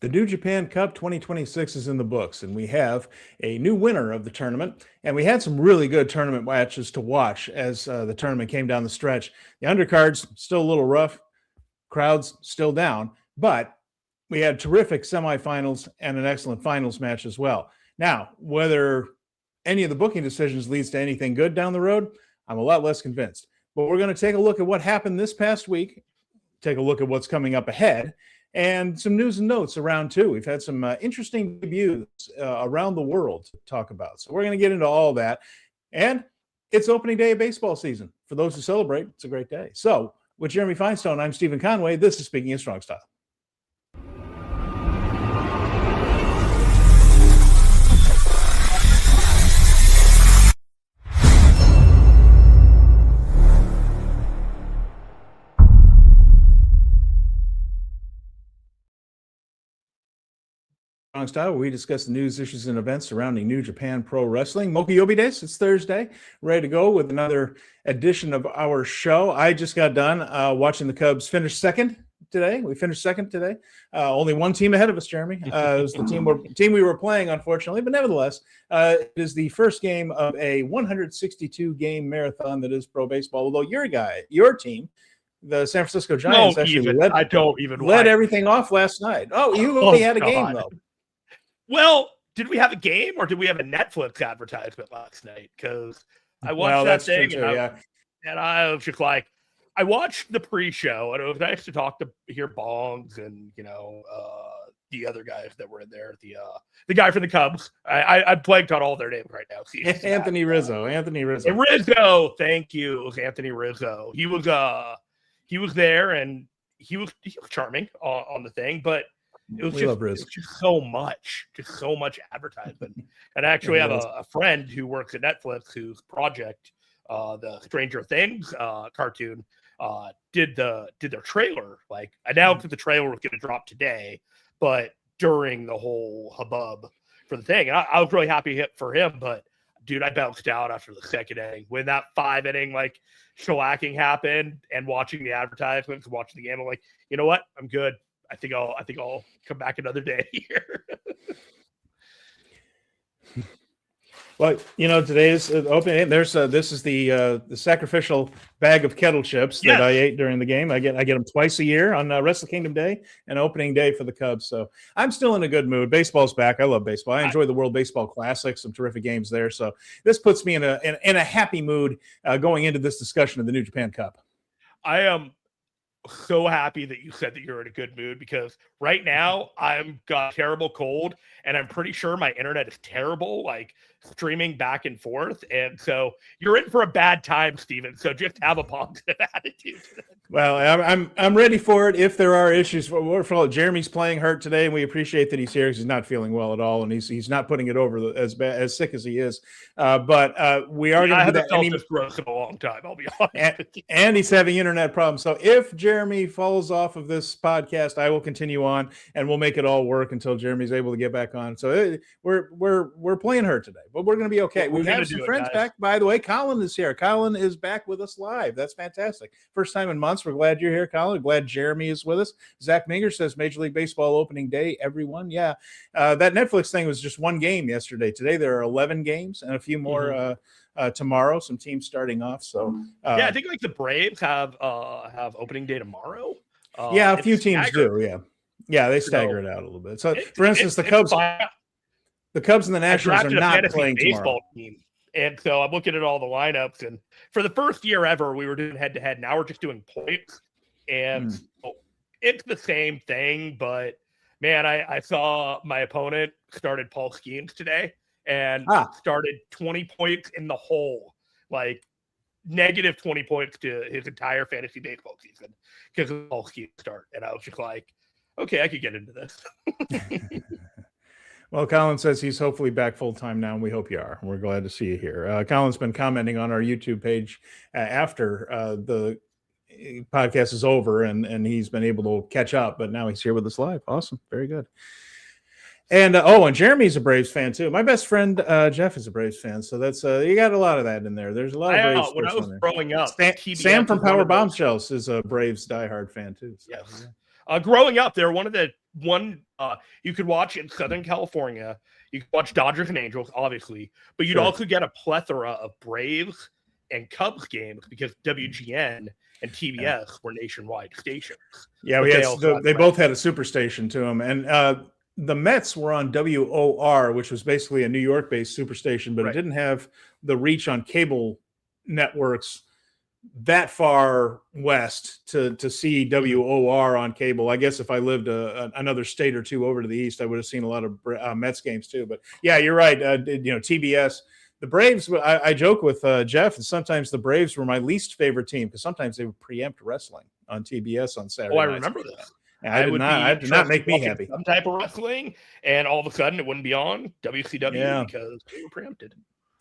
The New Japan Cup 2026 is in the books, and we have a new winner of the tournament. And we had some really good tournament matches to watch as the tournament came down the stretch. The undercards still a little rough, crowds still down, but we had terrific semifinals and an excellent finals match as well. Now, whether any of the booking decisions leads to anything good down the road, I'm a lot less convinced. But we're going to take a look at what happened this past week, take a look at what's coming up ahead, and some news and notes around too. We've had some interesting debuts around the world to talk about. So we're going to get into all that. And it's opening day of baseball season. For those who celebrate, it's a great day. So with Jeremy Finestone, I'm Stephen Conway. This is Speaking of Strong Style. Style, where we discuss the news, issues, and events surrounding New Japan Pro Wrestling. Moki Yobi Days, it's Thursday, ready to go with another edition of our show. I just got done watching the Cubs finish second today. We finished second today. Only one team ahead of us, Jeremy. It was the team we were playing, unfortunately, but nevertheless, it is the first game of a 162-game marathon that is pro baseball. Although your team, the San Francisco Giants, led everything off last night. Oh, you only had a game, though. Well, did we have a game or did we have a Netflix advertisement last night? Because I watched that thing and I was just like, I watched the pre-show and it was nice to hear Bongs and, the other guys that were in there. The guy from the Cubs. I blanked on all their names right now. Anthony Rizzo. Rizzo. Thank you. It was Anthony Rizzo. He was there and he was charming on the thing, but it was just so much advertisement. And I actually have a friend who works at Netflix whose project, the Stranger Things cartoon, did their trailer. Like, I now think the trailer was going to drop today, but during the whole hubbub for the thing, and I was really happy for him. But dude, I bounced out after the second inning when that 5-inning shellacking happened, and watching the advertisements, watching the game. I'm like, you know what? I'm good. I think I'll come back another day here. Well, today's opening. This is the sacrificial bag of kettle chips that I ate during the game. I get them twice a year on Wrestle Kingdom Day and opening day for the Cubs. So I'm still in a good mood. Baseball's back. I love baseball. I enjoy the World Baseball Classic. Some terrific games there. So this puts me in a happy mood going into this discussion of the New Japan Cup. I am so happy that you said that you're in a good mood, because right now I'm got a terrible cold and I'm pretty sure my internet is terrible, streaming back and forth. And so you're in for a bad time, Steven. So just have a positive attitude. Well, I'm ready for it. If there are issues, Jeremy's playing hurt today, and we appreciate that he's here because he's not feeling well at all, and he's not putting it over as sick as he is. But we are going to do that. I haven't felt this gross in a long time, I'll be honest. And he's having internet problems. So if Jeremy falls off of this podcast, I will continue on, and we'll make it all work until Jeremy's able to get back on. So we're playing hurt today, but we're going to be okay. We have some friends back, by the way. Colin is here. Colin is back with us live. That's fantastic. First time in months. We're glad you're here, Colin. Glad Jeremy is with us. Zach Minger says Major League Baseball opening day, everyone. Yeah. That Netflix thing was just one game yesterday. Today there are 11 games and a few more tomorrow. Some teams starting off. So I think the Braves have opening day tomorrow. A few teams do. Yeah, they stagger it out a little bit. So for instance, the Cubs and the Nationals are not playing tomorrow. Team. And so I'm looking at all the lineups, and for the first year ever, we were doing head-to-head. Now we're just doing points, and it's the same thing. But man, I saw my opponent started Paul Skeens today and started 20 points in the hole, negative 20 points to his entire fantasy baseball season because of Paul Skeens start. And I was just like, okay, I could get into this. Well, Colin says he's hopefully back full-time now, and we hope you are. We're glad to see you here. Colin's been commenting on our YouTube page after the podcast is over, and he's been able to catch up, but now he's here with us live. Awesome. Very good. And and Jeremy's a Braves fan too. My best friend Jeff is a Braves fan, so that's you got a lot of that in there. There's a lot of Braves when I was on there. growing up. Sam from Power Bombshells is a Braves diehard fan too. So, yes. Yeah. Growing up, they're one you could watch in Southern California. You could watch Dodgers and Angels, obviously, but you'd also get a plethora of Braves and Cubs games because WGN and TBS were nationwide stations. Yeah, they both had a super station to them, and the Mets were on WOR, which was basically a New York-based superstation, but it didn't have the reach on cable networks that far west to see WOR on cable. I guess if I lived another state or two over to the east, I would have seen a lot of Mets games too. But yeah, you're right. TBS, the Braves. I joke with Jeff, and sometimes the Braves were my least favorite team because sometimes they would preempt wrestling on TBS on Saturday. I remember this. I did not make me happy. Some type of wrestling, and all of a sudden it wouldn't be on WCW because they were preempted.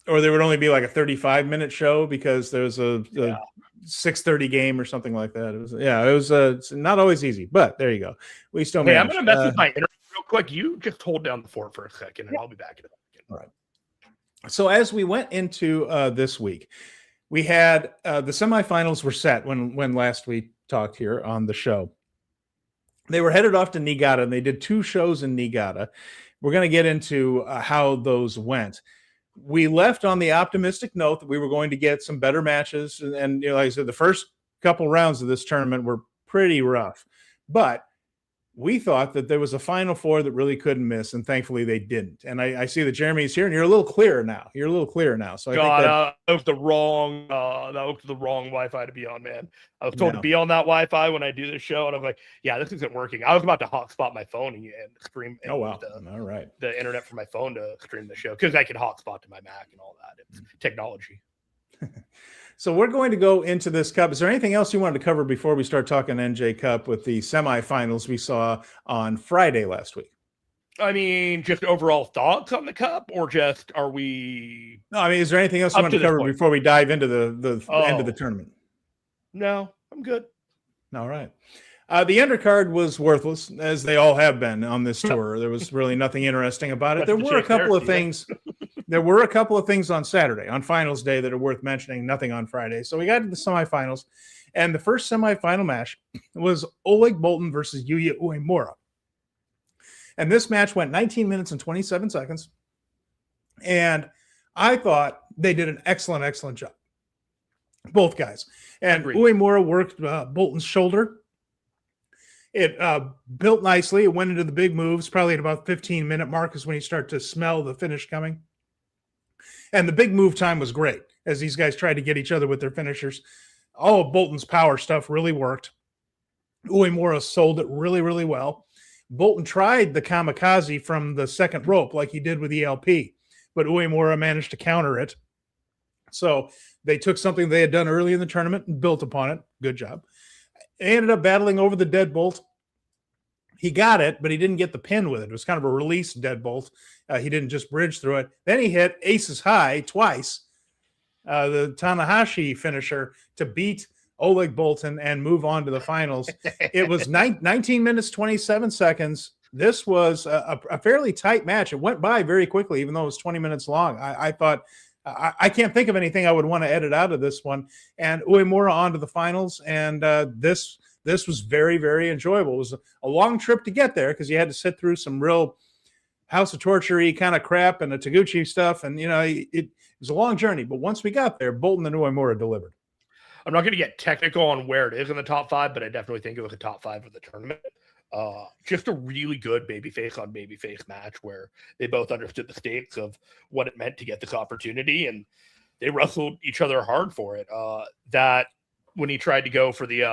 Or there would only be like a 35-minute show because there was a 6:30 game or something like that. It was it's not always easy, but there you go. We still managed. I'm going to mess with my internet real quick. You just hold down the fort for a second, and I'll be back in a second. All right. So as we went into this week, we had the semifinals were set when last we talked here on the show. They were headed off to Niigata, and they did 2 shows in Niigata. We're going to get into how those went. We left on the optimistic note that we were going to get some better matches. And like I said, the first couple rounds of this tournament were pretty rough. But we thought that there was a Final Four that really couldn't miss, and thankfully they didn't. And I see that Jeremy's here, and you're a little clearer now. So that was the wrong Wi-Fi to be on, man. I was told to be on that Wi-Fi when I do this show, and I'm like, yeah, this isn't working. I was about to hotspot my phone and stream. And all right, the internet from my phone to stream the show because I can hotspot to my Mac and all that. It's technology. So we're going to go into this cup. Is there anything else you wanted to cover before we start talking NJ Cup with the semifinals we saw on Friday last week? I mean, just overall thoughts on the cup, or just are we? No, I mean, is there anything else you want to cover before we dive into the end of the tournament? No, I'm good. All right. The undercard was worthless, as they all have been on this tour. There was really nothing interesting about it. There were a couple of things. There were a couple of things on Saturday, on finals day, that are worth mentioning. Nothing on Friday. So we got to the semifinals, and the first semifinal match was Oleg Boltin versus Yuya Uemura. And this match went 19 minutes and 27 seconds. And I thought they did an excellent job. Both guys. And Uemura worked Bolton's shoulder. It built nicely. It went into the big moves. Probably at about 15-minute mark is when you start to smell the finish coming. And the big move time was great as these guys tried to get each other with their finishers. All of Bolton's power stuff really worked. Uemura sold it really well. Bolton tried the kamikaze from the second rope like he did with ELP, but Uemura managed to counter it. So they took something they had done early in the tournament and built upon it. Good job. They ended up battling over the deadbolt. He got it, but he didn't get the pin with it. It was kind of a release deadbolt. He didn't just bridge through it. Then he hit aces high twice, the Tanahashi finisher, to beat Oleg Boltin and move on to the finals. It was 19 minutes, 27 seconds. This was a fairly tight match. It went by very quickly, even though it was 20 minutes long. I thought, I can't think of anything I would want to edit out of this one. And Uemura on to the finals, and this was very enjoyable. It was a long trip to get there because you had to sit through some real House of Torture-y kind of crap and the Taguchi stuff, and it was a long journey. But once we got there, Boltin and Uemura delivered. I'm not going to get technical on where it is in the top 5, but I definitely think it was a top 5 of the tournament. Just a really good babyface on babyface match where they both understood the stakes of what it meant to get this opportunity, and they wrestled each other hard for it. That when he tried to go for the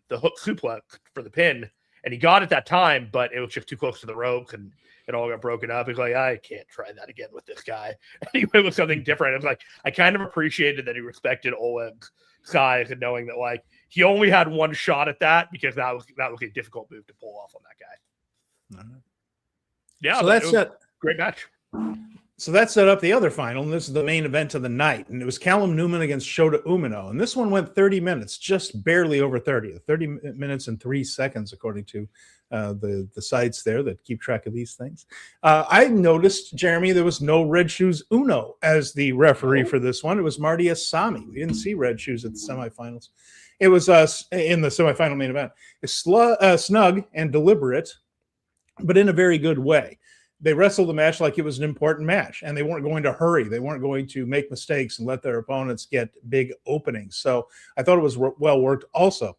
hook suplex for the pin, and he got it that time, but it was just too close to the ropes, and it all got broken up. He's like, I can't try that again with this guy. And he went with something different. It was like, I kind of appreciated that he respected Oleg's size and knowing that, like, he only had one shot at that because that was a difficult move to pull off on that guy. Mm-hmm. Yeah, so that's it. Great match. So that set up the other final, and this is the main event of the night. And it was Callum Newman against Shota Umino. And this one went 30 minutes, just barely over 30. 30 minutes and 3 seconds, according to the sites there that keep track of these things. I noticed, Jeremy, there was no Red Shoes Uno as the referee for this one. It was Marty Asami. We didn't see Red Shoes at the semifinals. It was in the semifinal main event. It's snug and deliberate, but in a very good way. They wrestled the match like it was an important match, and they weren't going to hurry. They weren't going to make mistakes and let their opponents get big openings. So I thought it was well worked. Also,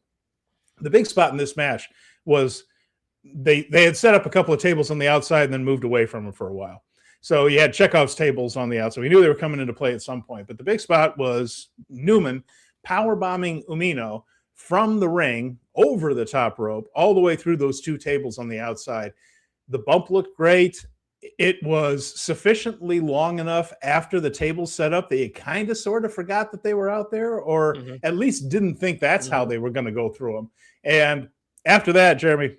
the big spot in this match was they had set up a couple of tables on the outside and then moved away from them for a while. So you had Chekhov's tables on the outside. We knew they were coming into play at some point, but the big spot was Newman power bombing Umino from the ring over the top rope all the way through those two tables on the outside. The bump looked great. It was sufficiently long enough after the table set up that you kind of sort of forgot that they were out there, or at least didn't think that's how they were going to go through them. And after that, Jeremy,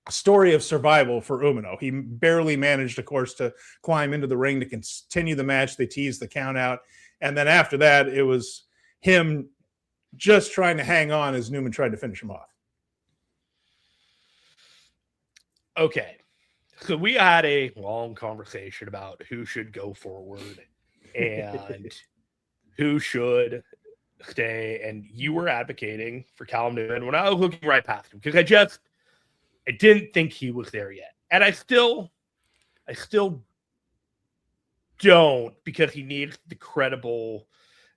story of survival for Umino. He barely managed, of course, to climb into the ring to continue the match. They teased the count out. And then after that, it was him just trying to hang on as Newman tried to finish him off. Okay. So we had a long conversation about who should go forward and who should stay. And you were advocating for Callum Newman when I was looking right past him, because I didn't think he was there yet. And I still don't, because he needs the credible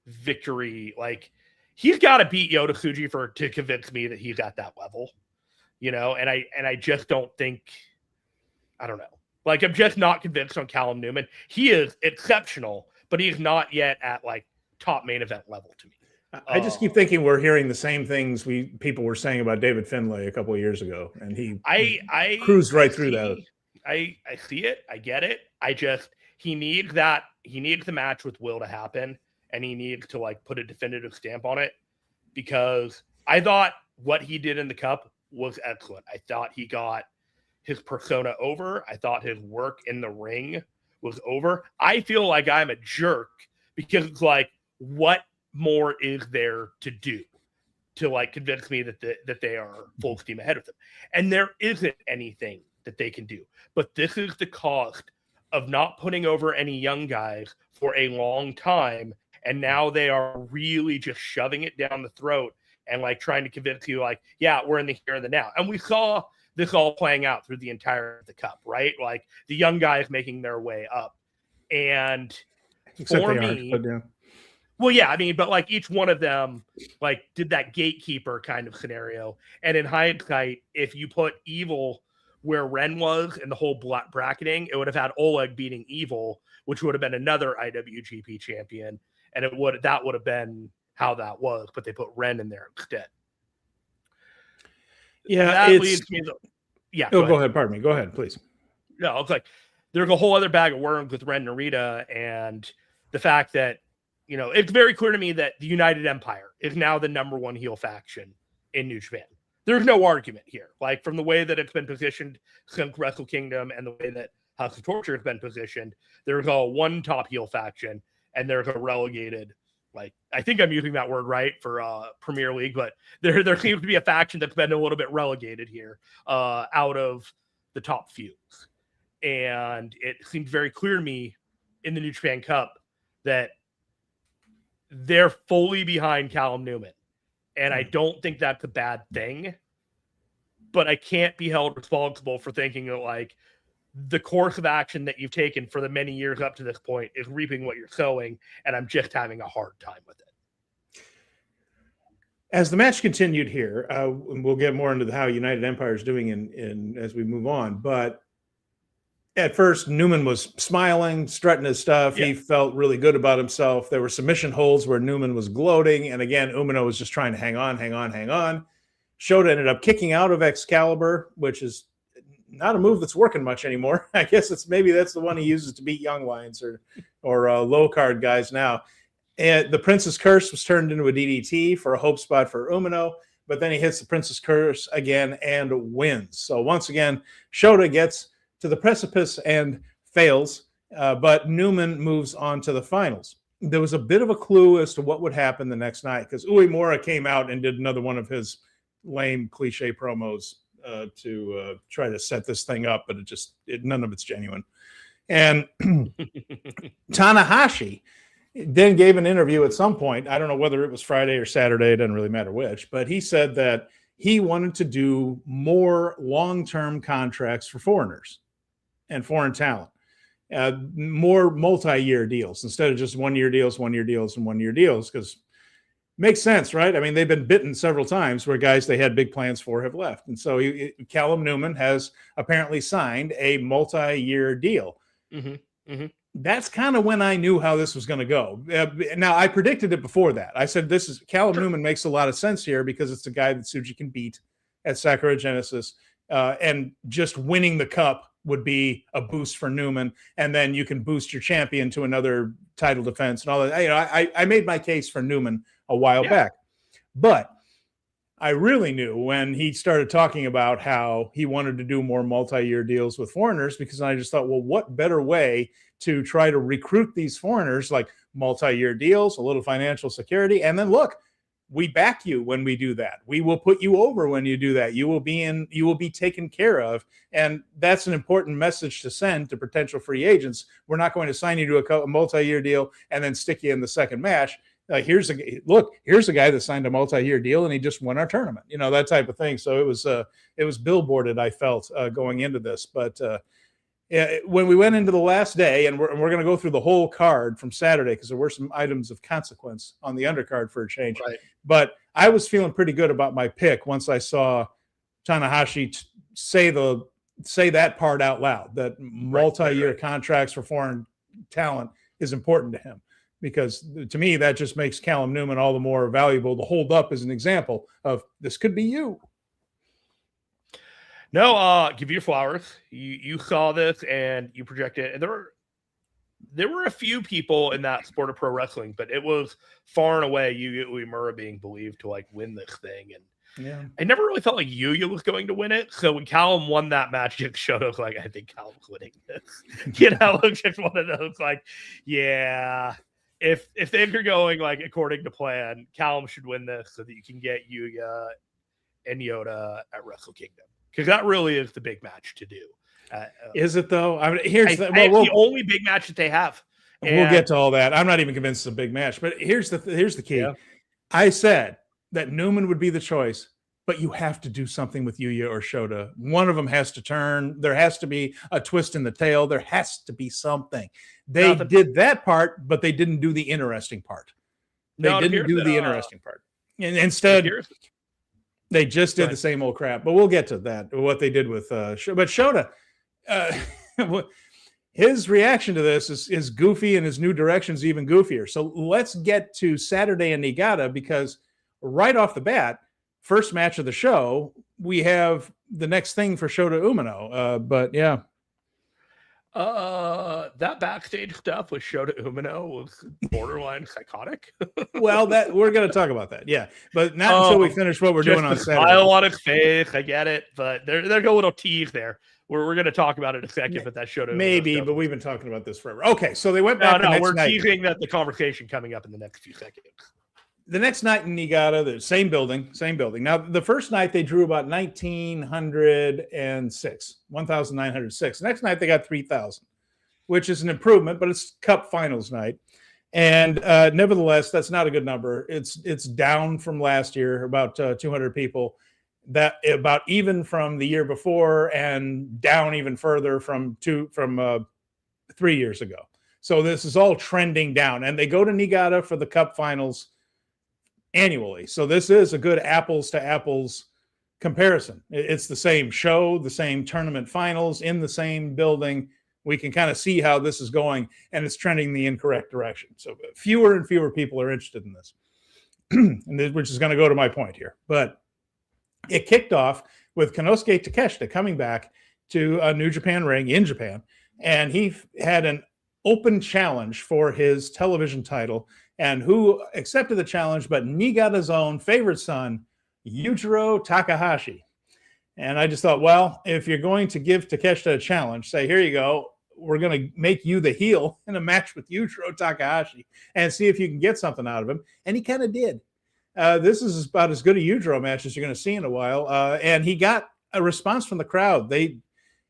victory. Like, he's got to beat Yota Tsuji to convince me that he's at that level, and I just don't think, I don't know. Like, I'm just not convinced on Callum Newman. He is exceptional, but he's not yet at like top main event level to me. I just keep thinking we're hearing the same things people were saying about David Finlay a couple of years ago, and he cruised right through that. I see it. I get it. He needs the match with Will to happen, and he needs to like put a definitive stamp on it, because I thought what he did in the Cup was excellent. I thought he got his persona over. I thought his work in the ring was over. I feel like I'm a jerk because it's like, what more is there to do to like convince me that they are full steam ahead of them? And there isn't anything that they can do. But this is the cost of not putting over any young guys for a long time. And now they are really just shoving it down the throat and like trying to convince you like, yeah, we're in the here and the now. And we saw this all playing out through the entire of the Cup, right? Like the young guys making their way up. And except for they me, aren't, but yeah. Well, yeah, I mean, but like each one of them like did that gatekeeper kind of scenario. And in hindsight, if you put Evil where Ren was in the whole bracketing, it would have had Oleg beating Evil, which would have been another IWGP champion. And that would have been how that was, but they put Ren in there instead. Yeah, that leads me to, go ahead. Pardon me. Go ahead, please. No, it's like there's a whole other bag of worms with Ren Narita, and the fact that, it's very clear to me that the United Empire is now the number one heel faction in New Japan. There's no argument here. Like, from the way that it's been positioned since Wrestle Kingdom and the way that House of Torture has been positioned, there's a one top heel faction, and there's a relegated, like, I think I'm using that word right for Premier League, but there seems to be a faction that's been a little bit relegated here out of the top few. And it seems very clear to me in the New Japan Cup that they're fully behind Callum Newman. And I don't think that's a bad thing, but I can't be held responsible for thinking that like the course of action that you've taken for the many years up to this point is reaping what you're sowing. And I'm just having a hard time with it. As the match continued here, we'll get more into how United Empire is doing in as we move on. But at first, Newman was smiling, strutting his stuff. Yeah. He felt really good about himself. There were submission holds where Newman was gloating. And again, Umino was just trying to hang on. Shota ended up kicking out of Excalibur, which is not a move that's working much anymore. I guess that's the one he uses to beat young lions or low card guys now. And the Princess Curse was turned into a DDT for a hope spot for Umino, but then he hits the Princess Curse again and wins. So once again, Shota gets to the precipice and fails. but Newman moves on to the finals. There was a bit of a clue as to what would happen the next night because Uemura came out and did another one of his lame cliche promos to try to set this thing up, but none of it's genuine. And Tanahashi then gave an interview at some point. I don't know whether it was Friday or Saturday. It doesn't really matter which, but he said that he wanted to do more long-term contracts for foreigners and foreign talent, more multi-year deals instead of just one-year deals, because makes sense, right? I mean, they've been bitten several times where guys they had big plans for have left. And so Callum Newman has apparently signed a multi-year deal. Mm-hmm. Mm-hmm. That's kind of when I knew how this was going to go. Now, I predicted it before that. I said, Callum Newman makes a lot of sense here because it's a guy that Tsuji can beat at Sakura Genesis. And just winning the cup would be a boost for Newman. And then you can boost your champion to another title defense and all that. I made my case for Newman a while back. But I really knew when he started talking about how he wanted to do more multi-year deals with foreigners, because I just thought, well, what better way to try to recruit these foreigners, like multi-year deals, a little financial security, and then look, we back you when we do that. We will put you over when you do that. You will be taken care of. And that's an important message to send to potential free agents. We're not going to sign you to a multi-year deal and then stick you in the second match. Here's a guy that signed a multi-year deal and he just won our tournament, that type of thing. So it was billboarded, I felt, going into this. But when we went into the last day, and we're going to go through the whole card from Saturday because there were some items of consequence on the undercard for a change. Right. But I was feeling pretty good about my pick once I saw Tanahashi say that part out loud, that multi-year contracts for foreign talent is important to him. Because to me, that just makes Callum Newman all the more valuable to hold up as an example of this could be you. No, give you flowers. You saw this and you projected it. And there were a few people in that sport of pro wrestling, but it was far and away Yuya Uemura being believed to win this thing. And I never really felt like Yuya was going to win it. So when Callum won that match against Shota, I was like, I think Callum's winning this. It was just one of those if things are going according to plan, Callum should win this so that you can get Yuya and Yoda at Wrestle Kingdom, because that really is the big match to do. Is it though? I mean, it's the only big match that they have. We'll get to all that. I'm not even convinced it's a big match, but here's the key. Yeah. I said that Newman would be the choice, but you have to do something with Yuya or Shota. One of them has to turn. There has to be a twist in the tail. There has to be something. They did that part, but they didn't do the interesting part. They didn't do the interesting part. And instead, they just did the same old crap. But we'll get to that, what they did with Shota. But Shota, his reaction to this is goofy, and his new direction's even goofier. So let's get to Saturday in Niigata, because right off the bat, first match of the show, we have the next thing for Shota Umino. But yeah. That backstage stuff with Shota Umino was borderline psychotic. Well, we're going to talk about that. Yeah. But not until we finish what we're doing on Saturday. Smile on his face. I get it. But there's a little tease there. We're going to talk about it in a second, but that Shota maybe, Umino but we've been talking about this forever. Okay. So they went back. We're teasing that the conversation coming up in the next few seconds. The next night in Niigata, the same building. Now, the first night they drew about 1,906. The next night they got 3,000, which is an improvement, but it's Cup Finals night. And nevertheless, that's not a good number. It's down from last year, about 200 people. That about even from the year before, and down even further from 3 years ago. So this is all trending down. And they go to Niigata for the Cup Finals annually. So this is a good apples to apples comparison. It's the same show, the same tournament finals in the same building. We can kind of see how this is going, and it's trending the incorrect direction. So fewer and fewer people are interested in this, which is going to go to my point here. But it kicked off with Konosuke Takeshita coming back to a New Japan ring in Japan, and he had an open challenge for his television title. And who accepted the challenge but Niigata's own favorite son, Yujiro Takahashi. And I just thought, well, if you're going to give Takeshita a challenge, say, here you go. we're gonna make you the heel in a match with Yujiro Takahashi and see if you can get something out of him. And he kind of did. This is about as good a Yujiro match as you're going to see in a while. And he got a response from the crowd. They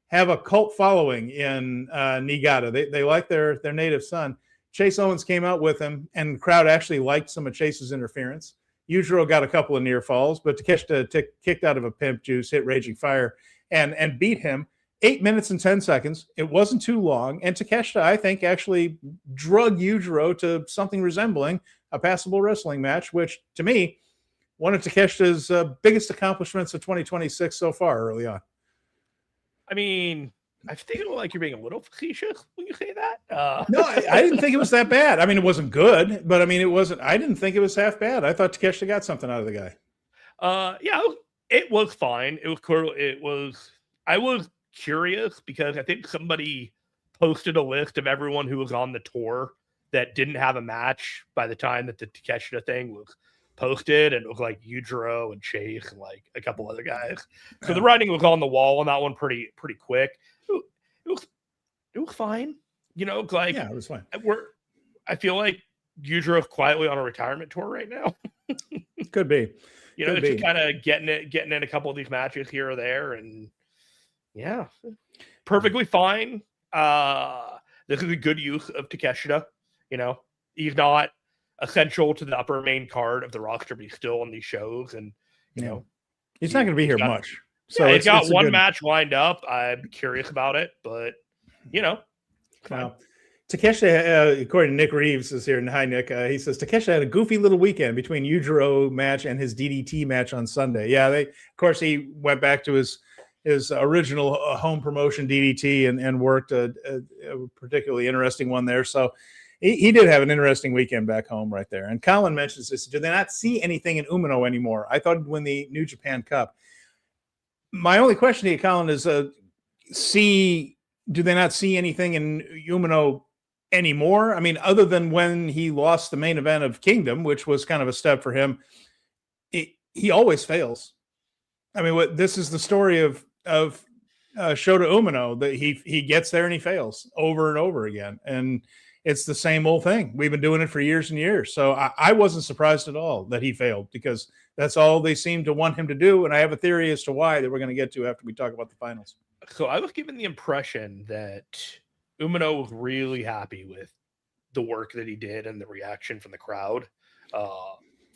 have a cult following in Niigata. They like their native son. Chase Owens came out with him, and the crowd actually liked some of Chase's interference. Yujiro got a couple of near falls, but Takeshita kicked out of a pimp juice, hit Raging Fire, and beat him 8 minutes and 10 seconds. It wasn't too long, and Takeshita, I think, actually drug Yujiro to something resembling a passable wrestling match, which, to me, one of Takeshita's biggest accomplishments of 2026 so far early on. I mean, I think like you're being a little facetious when you say that. No, I didn't think it was that bad. I mean, it wasn't good, but I mean, I didn't think it was half bad. I thought Takeshita got something out of the guy. Yeah, it was fine. It was cool. I was curious because I think somebody posted a list of everyone who was on the tour that didn't have a match by the time that the Takeshita thing was posted, and it was like Yujiro and Chase and like a couple other guys. So the writing was on the wall on that one pretty quick. It was fine. You know, like, yeah, it was fine. I feel like Yujiro's quietly on a retirement tour right now. Could be. You know, just kind of getting in a couple of these matches here or there, and yeah, perfectly fine. This is a good use of Takeshita. You know, he's not essential to the upper main card of the roster, but he's still on these shows, and you know, he's not going to be here much. So he's got one match lined up. I'm curious about it, but you know, now, Takeshita, according to Nick Reeves, is here. And hi, Nick. He says Takeshita had a goofy little weekend between Yujiro match and his DDT match on Sunday. Yeah, of course, he went back to his original home promotion DDT and worked a particularly interesting one there. So he did have an interesting weekend back home right there. And Colin mentions this. Do they not see anything in Umino anymore? I thought he'd win the New Japan Cup. My only question to you, Colin, is do they not see anything in Umino anymore? I mean, other than when he lost the main event of Kingdom, which was kind of a step for him, he always fails. I mean, this is the story of Shota Umino, that he gets there and he fails over and over again. And it's the same old thing. We've been doing it for years and years. So I wasn't surprised at all that he failed, because that's all they seem to want him to do. And I have a theory as to why that we're going to get to after we talk about the finals. So I was given the impression that Umino was really happy with the work that he did and the reaction from the crowd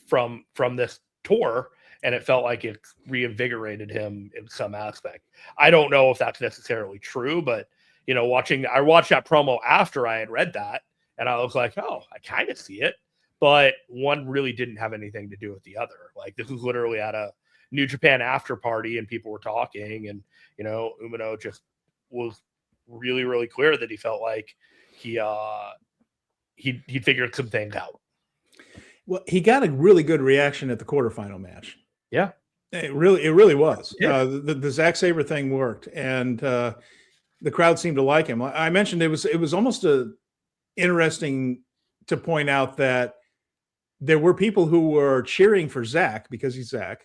from this tour. And it felt like it reinvigorated him in some aspect. I don't know if that's necessarily true, but you know, I watched that promo after I had read that, and I was like, oh, I kind of see it, but one really didn't have anything to do with the other. Like, this was literally at a New Japan after party, and people were talking, and you know, Umino just was really, really clear that he felt like he figured some things out. Well, he got a really good reaction at the quarterfinal match. Yeah, it really was. Yeah. The Zack Sabre thing worked, and the crowd seemed to like him. I mentioned it was almost interesting to point out that there were people who were cheering for Zack because he's Zack,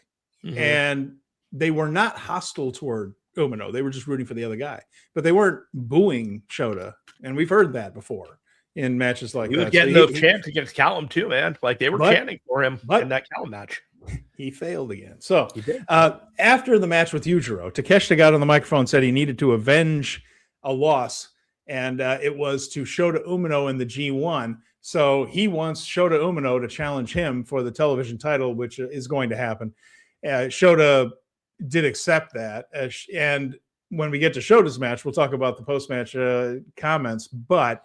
and they were not hostile toward Umino. They were just rooting for the other guy, but they weren't booing Shota. And we've heard that before in matches like that. He was getting those chants against Callum too, man. Like, they were chanting for him in that Callum match. He failed again. So after the match with Yujiro, Takeshita got on the microphone and said he needed to avenge a loss, and it was to Shota Umino in the G1. So he wants Shota Umino to challenge him for the television title, which is going to happen. Shota did accept that, and when we get to Shota's match, we'll talk about the post-match comments. But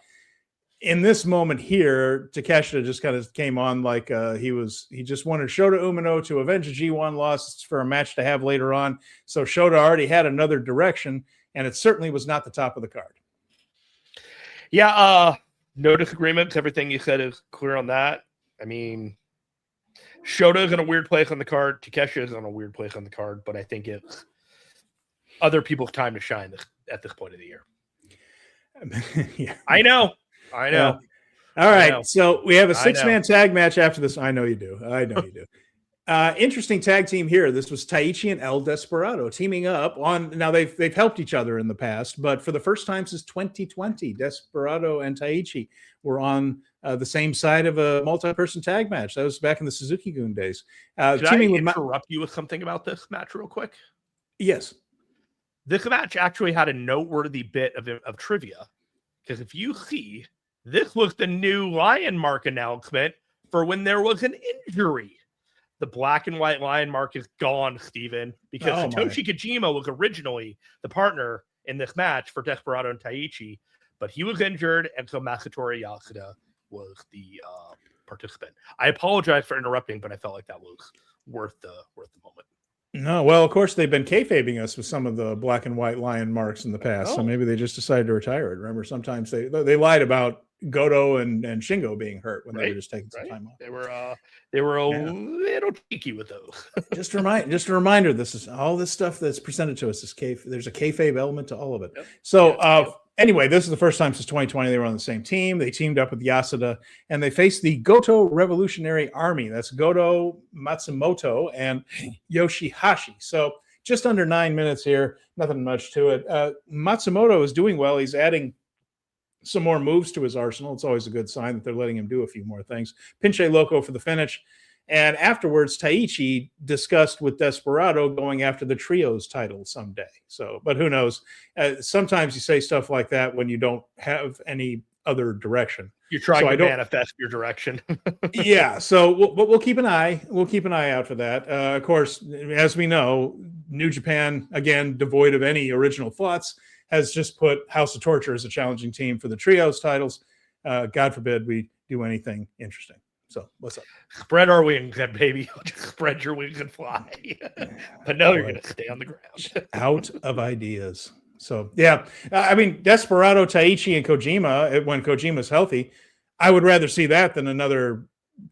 in this moment here, Takeshita just kind of came on like he just wanted Shota Umino to avenge a G1 loss for a match to have later on. So Shota already had another direction, and it certainly was not the top of the card. Yeah, no disagreements. Everything you said is clear on that. I mean, Shota is in a weird place on the card. Takeshita is in a weird place on the card, but I think it's other people's time to shine at this point of the year. Yeah. I know. All right. So we have a 6-man tag match after this. I know you do. Interesting tag team here. This was Taichi and El Desperado teaming up on. Now they've helped each other in the past, but for the first time since 2020, Desperado and Taichi were on the same side of a multi-person tag match. That was back in the Suzuki-gun days. Did I interrupt you with something about this match real quick? Yes. This match actually had a noteworthy bit of trivia, because if you see, this was the new Lion Mark announcement for when there was an injury. The black and white lion mark is gone, Steven, because Satoshi Kojima was originally the partner in this match for Desperado and Taichi, but he was injured, and so Masatori Yasuda was the participant. I apologize for interrupting, but I felt like that was worth the moment. No, well, of course, they've been kayfabing us with some of the black and white lion marks in the past, so maybe they just decided to retire it. Remember, sometimes they lied about Goto and Shingo being hurt when they were just taking some time off. They were a little cheeky with those. just a reminder. This is all this stuff that's presented to us is there's a kayfabe element to all of it. Yep. So anyway, this is the first time since 2020 they were on the same team. They teamed up with Yasuda and they faced the Goto Revolutionary Army. That's Goto, Matsumoto, and Yoshihashi. So just under 9 minutes here. Nothing much to it. Matsumoto is doing well. He's adding some more moves to his arsenal. It's always a good sign that they're letting him do a few more things. Pinche Loco for the finish. And afterwards, Taichi discussed with Desperado going after the trios title someday. So, but who knows? Sometimes you say stuff like that when you don't have any other direction. You're trying to manifest your direction. Yeah. So we'll keep an eye. We'll keep an eye out for that. Of course, as we know, New Japan, again, devoid of any original thoughts, has just put House of Torture as a challenging team for the trios titles. God forbid we do anything interesting. So what's up? Spread our wings, baby. Just spread your wings and fly. But no, you're going to stay on the ground. Out of ideas. So, yeah. I mean, Desperado, Taichi, and Kojima, when Kojima's healthy, I would rather see that than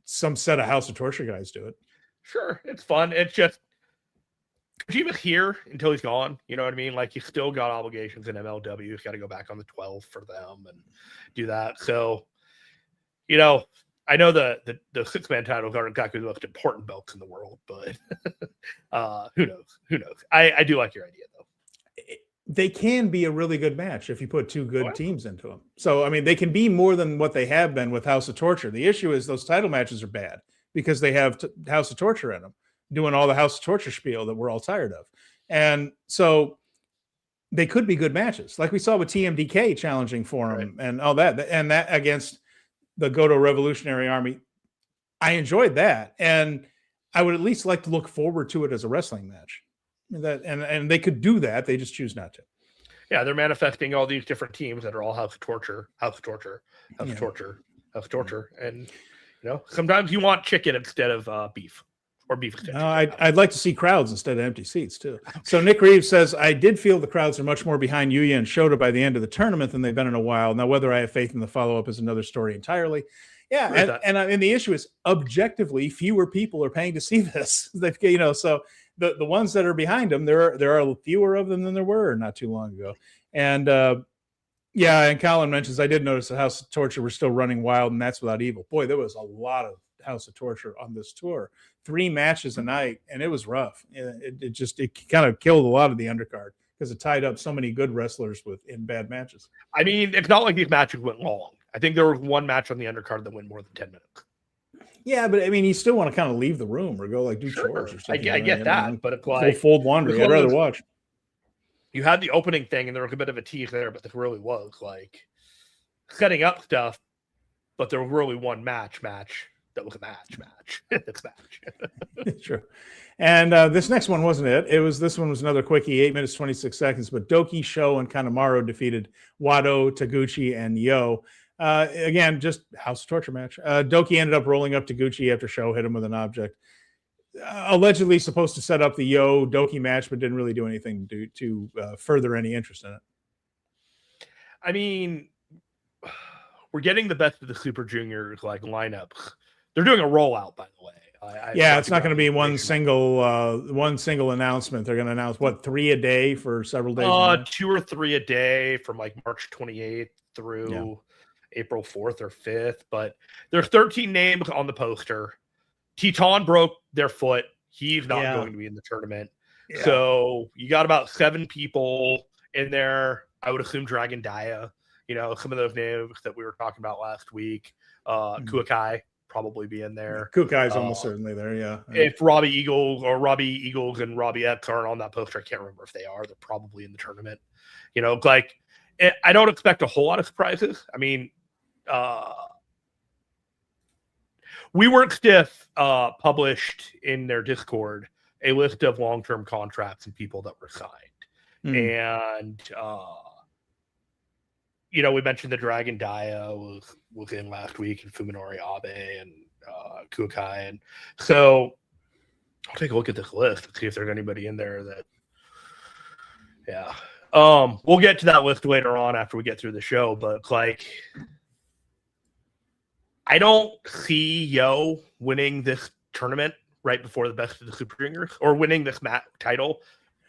some set of House of Torture guys do it. Sure. It's fun. It's just Kojima's here until he's gone. You know what I mean? Like, he's still got obligations in MLW. He's got to go back on the 12 for them and do that. So, you know, I know the 6-man titles aren't exactly the most important belts in the world, but who knows? Who knows? I do like your idea, though. They can be a really good match if you put two good teams into them. So, I mean, they can be more than what they have been with House of Torture. The issue is those title matches are bad because they have House of Torture in them, doing all the House of Torture spiel that we're all tired of. And so they could be good matches, like we saw with TMDK challenging for them and all that. And that against the Goto Revolutionary Army, I enjoyed that, and I would at least like to look forward to it as a wrestling match. And they could do that; they just choose not to. Yeah, they're manifesting all these different teams that are all House of Torture, House of Torture, House of Torture, House of Torture, and you know, sometimes you want chicken instead of beef, or beef. I'd like to see crowds instead of empty seats too. So Nick Reeves says, I did feel the crowds are much more behind Yuya and Shota by the end of the tournament than they've been in a while. Now, whether I have faith in the follow-up is another story entirely. Yeah, and the issue is objectively fewer people are paying to see this. So the ones that are behind them, there are fewer of them than there were not too long ago. And and Colin mentions, I did notice the House of Torture were still running wild, and that's without evil. Boy, there was a lot of House of Torture on this tour. 3 matches a night, and it was rough. It kind of killed a lot of the undercard because it tied up so many good wrestlers in bad matches. I mean, it's not like these matches went long. I think there was one match on the undercard that went more than 10 minutes. Yeah, but I mean, you still want to kind of leave the room or go do chores or something. I get that, but it's like fold laundry. I'd rather watch. You had the opening thing, and there was a bit of a tease there, but there really was like setting up stuff. But there was really one match that was a match. It's match. Sure. And this next one wasn't it. This one was another quickie, 8 minutes, 26 seconds. But Doki, Sho, and Kanemaru defeated Wado, Taguchi, and Yo. Again, just House of Torture match. Doki ended up rolling up Taguchi after Sho hit him with an object. Allegedly supposed to set up the Yo Doki match, but didn't really do anything to further any interest in it. I mean, we're getting the best of the Super Juniors lineups. They're doing a rollout, by the way. It's not going to be one single announcement. They're going to announce 3 a day for several days. 2 or 3 a day from March 28th through April 4th or 5th. But there's 13 names on the poster. Teton broke their foot. He's not going to be in the tournament. Yeah. So you got about 7 people in there. I would assume Dragon Dia, some of those names that we were talking about last week. Kuakai probably be in there. Kukai's almost certainly there, yeah. If Robbie Eagles and Robbie Epps aren't on that poster, I can't remember if they are. They're probably in the tournament. I don't expect a whole lot of surprises. I mean, We Weren't Stiff published in their Discord a list of long-term contracts and people that were signed. And, we mentioned the Dragon Dia was in last week, and Fuminori Abe and Kukai. And so I'll take a look at this list and see if there's anybody in there that, we'll get to that list later on after we get through the show, but I don't see Yo winning this tournament right before the Best of the Super Juniors, or winning this title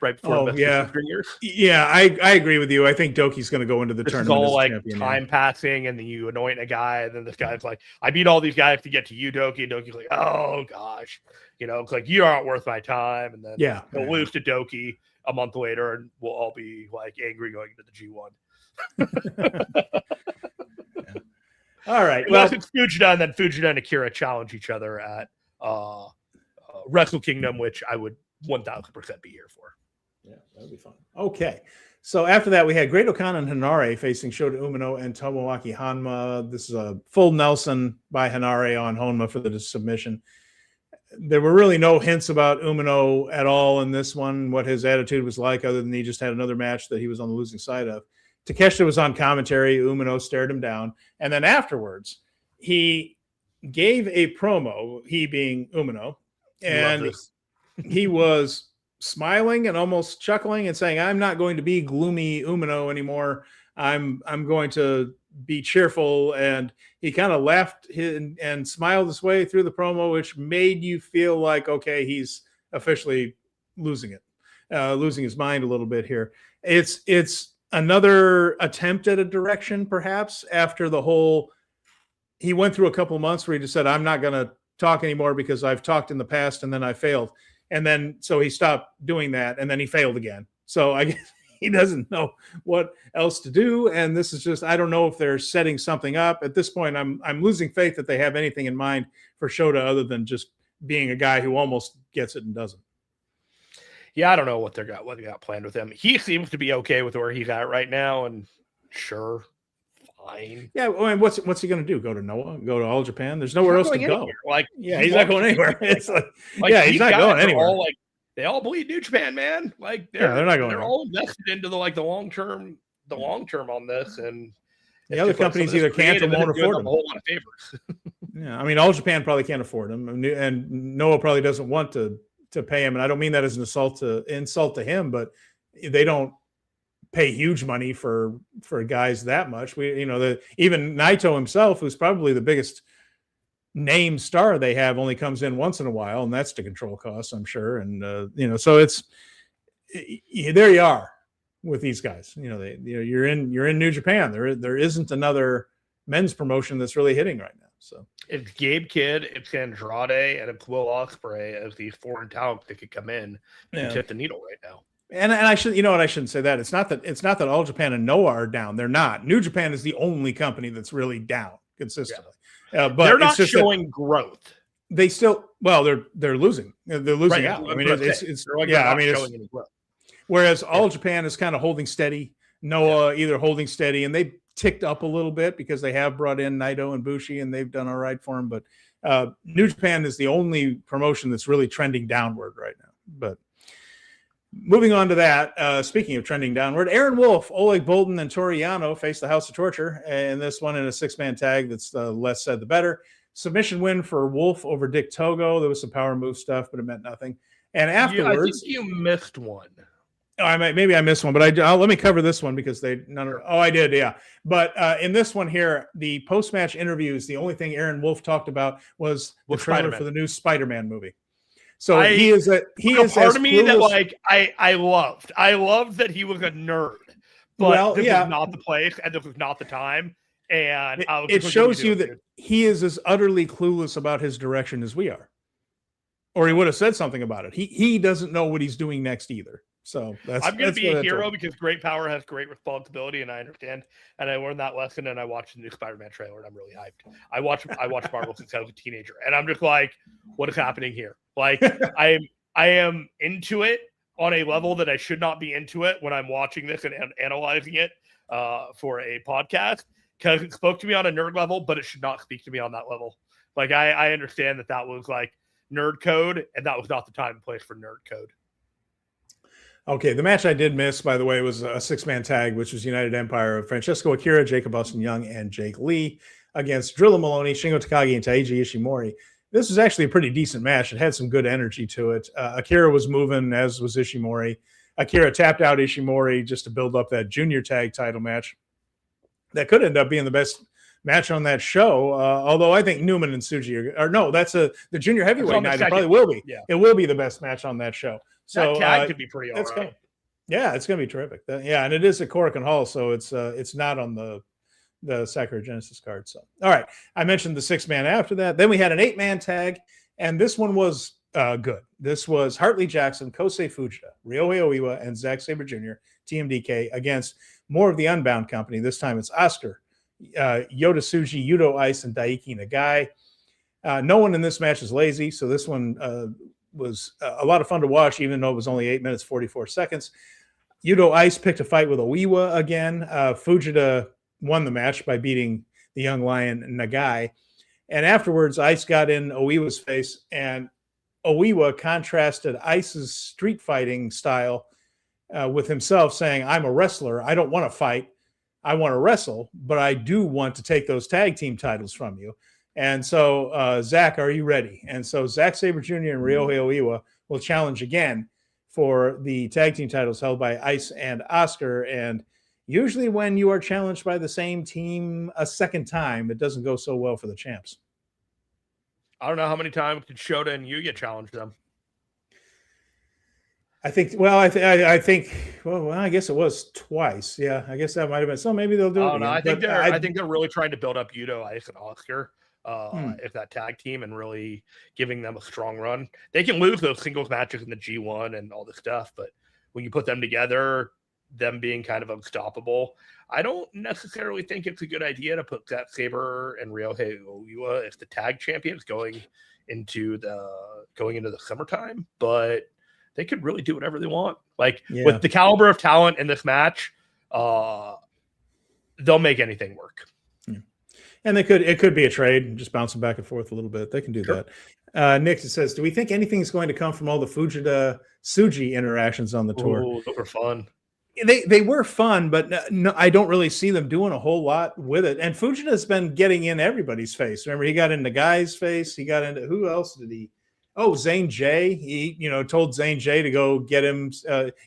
right before the Best of the Super Juniors. Yeah, I agree with you. I think Doki's going to go into the tournament. It's all time passing, and then you anoint a guy, and then this guy's like, I beat all these guys to get to you, Doki. And Doki's like, oh gosh, it's like, you aren't worth my time. And then he'll lose to Doki a month later, and we'll all be angry going into the G1. All right. Well, it's Fujita, and then Fujita and Akira challenge each other at Wrestle Kingdom, which I would 1,000% be here for. Yeah, that'd be fun. Okay. So after that, we had Great Okada and Hanare facing Shota Umino and Tomoaki Hanma. This is a full Nelson by Hanare on Honma for the submission. There were really no hints about Umino at all in this one, what his attitude was like, other than he just had another match that he was on the losing side of. Takeshita was on commentary. Umino stared him down. And then afterwards, he gave a promo, he being Umino, and he was smiling and almost chuckling and saying, I'm not going to be gloomy Umino anymore. I'm going to be cheerful. And he kind of laughed and smiled his way through the promo, which made you feel like, okay, he's officially losing his mind a little bit here. It's another attempt at a direction, perhaps, after he went through a couple of months where he just said, I'm not going to talk anymore because I've talked in the past and then I failed. And then, so he stopped doing that, and then he failed again. So I guess he doesn't know what else to do. And this is just, I don't know if they're setting something up. At this point, I'm losing faith that they have anything in mind for Shota other than just being a guy who almost gets it and doesn't. Yeah, I don't know what they got planned with him. He seems to be okay with where he's at right now, and sure, fine. Yeah, I mean, what's he going to do? Go to Noah? Go to All Japan? There's nowhere else to go. He's not going anywhere. It's he's not going anywhere. They all bleed New Japan, man. They're not going. They're all invested into the long term on this, and the other companies either can't or won't afford them. A whole lot of favors. Yeah, I mean, All Japan probably can't afford them, and Noah probably doesn't want to pay him. And I don't mean that as an insult to him, but they don't pay huge money for guys that much. Even Naito himself, who's probably the biggest name star they have, only comes in once in a while, and that's to control costs, I'm sure. And so it's there you are with these guys. You're in New Japan. There isn't another men's promotion that's really hitting right now. So it's Gabe Kidd, it's Andrade, and it's Will Ospreay as these foreign talents that could come in and tip the needle right now. And I should, I shouldn't say that. It's not that All Japan and Noah are down. They're not. New Japan is the only company that's really down consistently. Yeah. But they're not showing growth. They still, they're losing. They're losing out. I mean, it's whereas All Japan is kind of holding steady. Noah either holding steady, and they ticked up a little bit because they have brought in Naito and Bushi, and they've done all right for them. But New Japan is the only promotion that's really trending downward right now. But moving on to that, speaking of trending downward, Aaron Wolf, Oleg Bolton, and Toriano face the House of Torture, and this one in a 6-man tag. That's the less said, the better. Submission win for Wolf over Dick Togo. There was some power move stuff, but it meant nothing. And afterwards, I think you missed one. Maybe I missed one, but let me cover this one because I did, yeah. But in this one here, the post-match interviews, the only thing Aaron Wolf talked about was the trailer for the new Spider-Man movie. So he is part of me that I loved that he was a nerd, but this was not the place and this was not the time. And it shows you that he is as utterly clueless about his direction as we are. or he would have said something about it. He doesn't know what he's doing next either. So I'm going to be a hero because great power has great responsibility, and I understand. And I learned that lesson, and I watched the new Spider-Man trailer, and I'm really hyped. I watched Marvel since I was a teenager, and I'm just like, what is happening here? Like, I am into it on a level that I should not be into it when I'm watching this and analyzing it for a podcast, because it spoke to me on a nerd level, but it should not speak to me on that level. Like, I understand that was like nerd code, and that was not the time and place for nerd code. Okay, the match I did miss, by the way, was a 6-man tag, which was United Empire of Francesco Akira, Jacob Austin Young, and Jake Lee against Drilla Maloney, Shingo Takagi, and Taiji Ishimori. This was actually a pretty decent match. It had some good energy to it. Akira was moving, as was Ishimori. Akira tapped out Ishimori just to build up that junior tag title match. That could end up being the best match on that show, although I think Newman and Tsuji that's the junior heavyweight night. It probably will be. Yeah. It will be the best match on that show. So that tag could be pretty all right. Yeah, it's going to be terrific. Yeah, and it is at Korakuen Hall, so it's not on the Sakura Genesis card. So, all right, I mentioned the 6-man after that. Then we had an 8-man tag, and this one was good. This was Hartley Jackson, Kosei Fujita, Ryohei Oiwa, and Zack Sabre Jr., TMDK, against more of the Unbound company. This time it's Oscar, Yota Tsuji, Yudo Ice, and Daiki Nagai. No one in this match is lazy, so this one was a lot of fun to watch, even though it was only 8 minutes, 44 seconds. Yudo Ice picked a fight with Oiwa again. Fujita won the match by beating the young lion Nagai. And afterwards, Ice got in Oiwa's face, and Oiwa contrasted Ice's street fighting style with himself, saying, I'm a wrestler. I don't want to fight. I want to wrestle, but I do want to take those tag team titles from you. And so, Zach, are you ready? And so Zack Sabre Jr. and Ryohei Oiwa will challenge again for the tag team titles held by Ice and Oscar. And usually when you are challenged by the same team a second time, it doesn't go so well for the champs. I don't know how many times did Shota and Yuya challenge them. I think I guess it was twice. Yeah, I guess that might have been. So maybe they'll do it. No, I think they're really trying to build up Yudo, Ice, and Oscar. If that tag team, and really giving them a strong run. They can lose those singles matches in the G1 and all this stuff, but when you put them together, them being kind of unstoppable, I don't necessarily think it's a good idea to put Zack Sabre and Ryohei Oiwa as the tag champions going into the summertime, but they could really do whatever they want. With the caliber of talent in this match, they'll make anything work. And it could be a trade, just bouncing back and forth a little bit. They can do that. Nick says, do we think anything is going to come from all the Fujita Tsuji interactions on the tour? Ooh, those were fun. They were fun, but no, I don't really see them doing a whole lot with it. And Fujita's been getting in everybody's face. Remember, he got into Guy's face. He got into, who else did he? Oh, Zane J. He, told Zane J to go get him,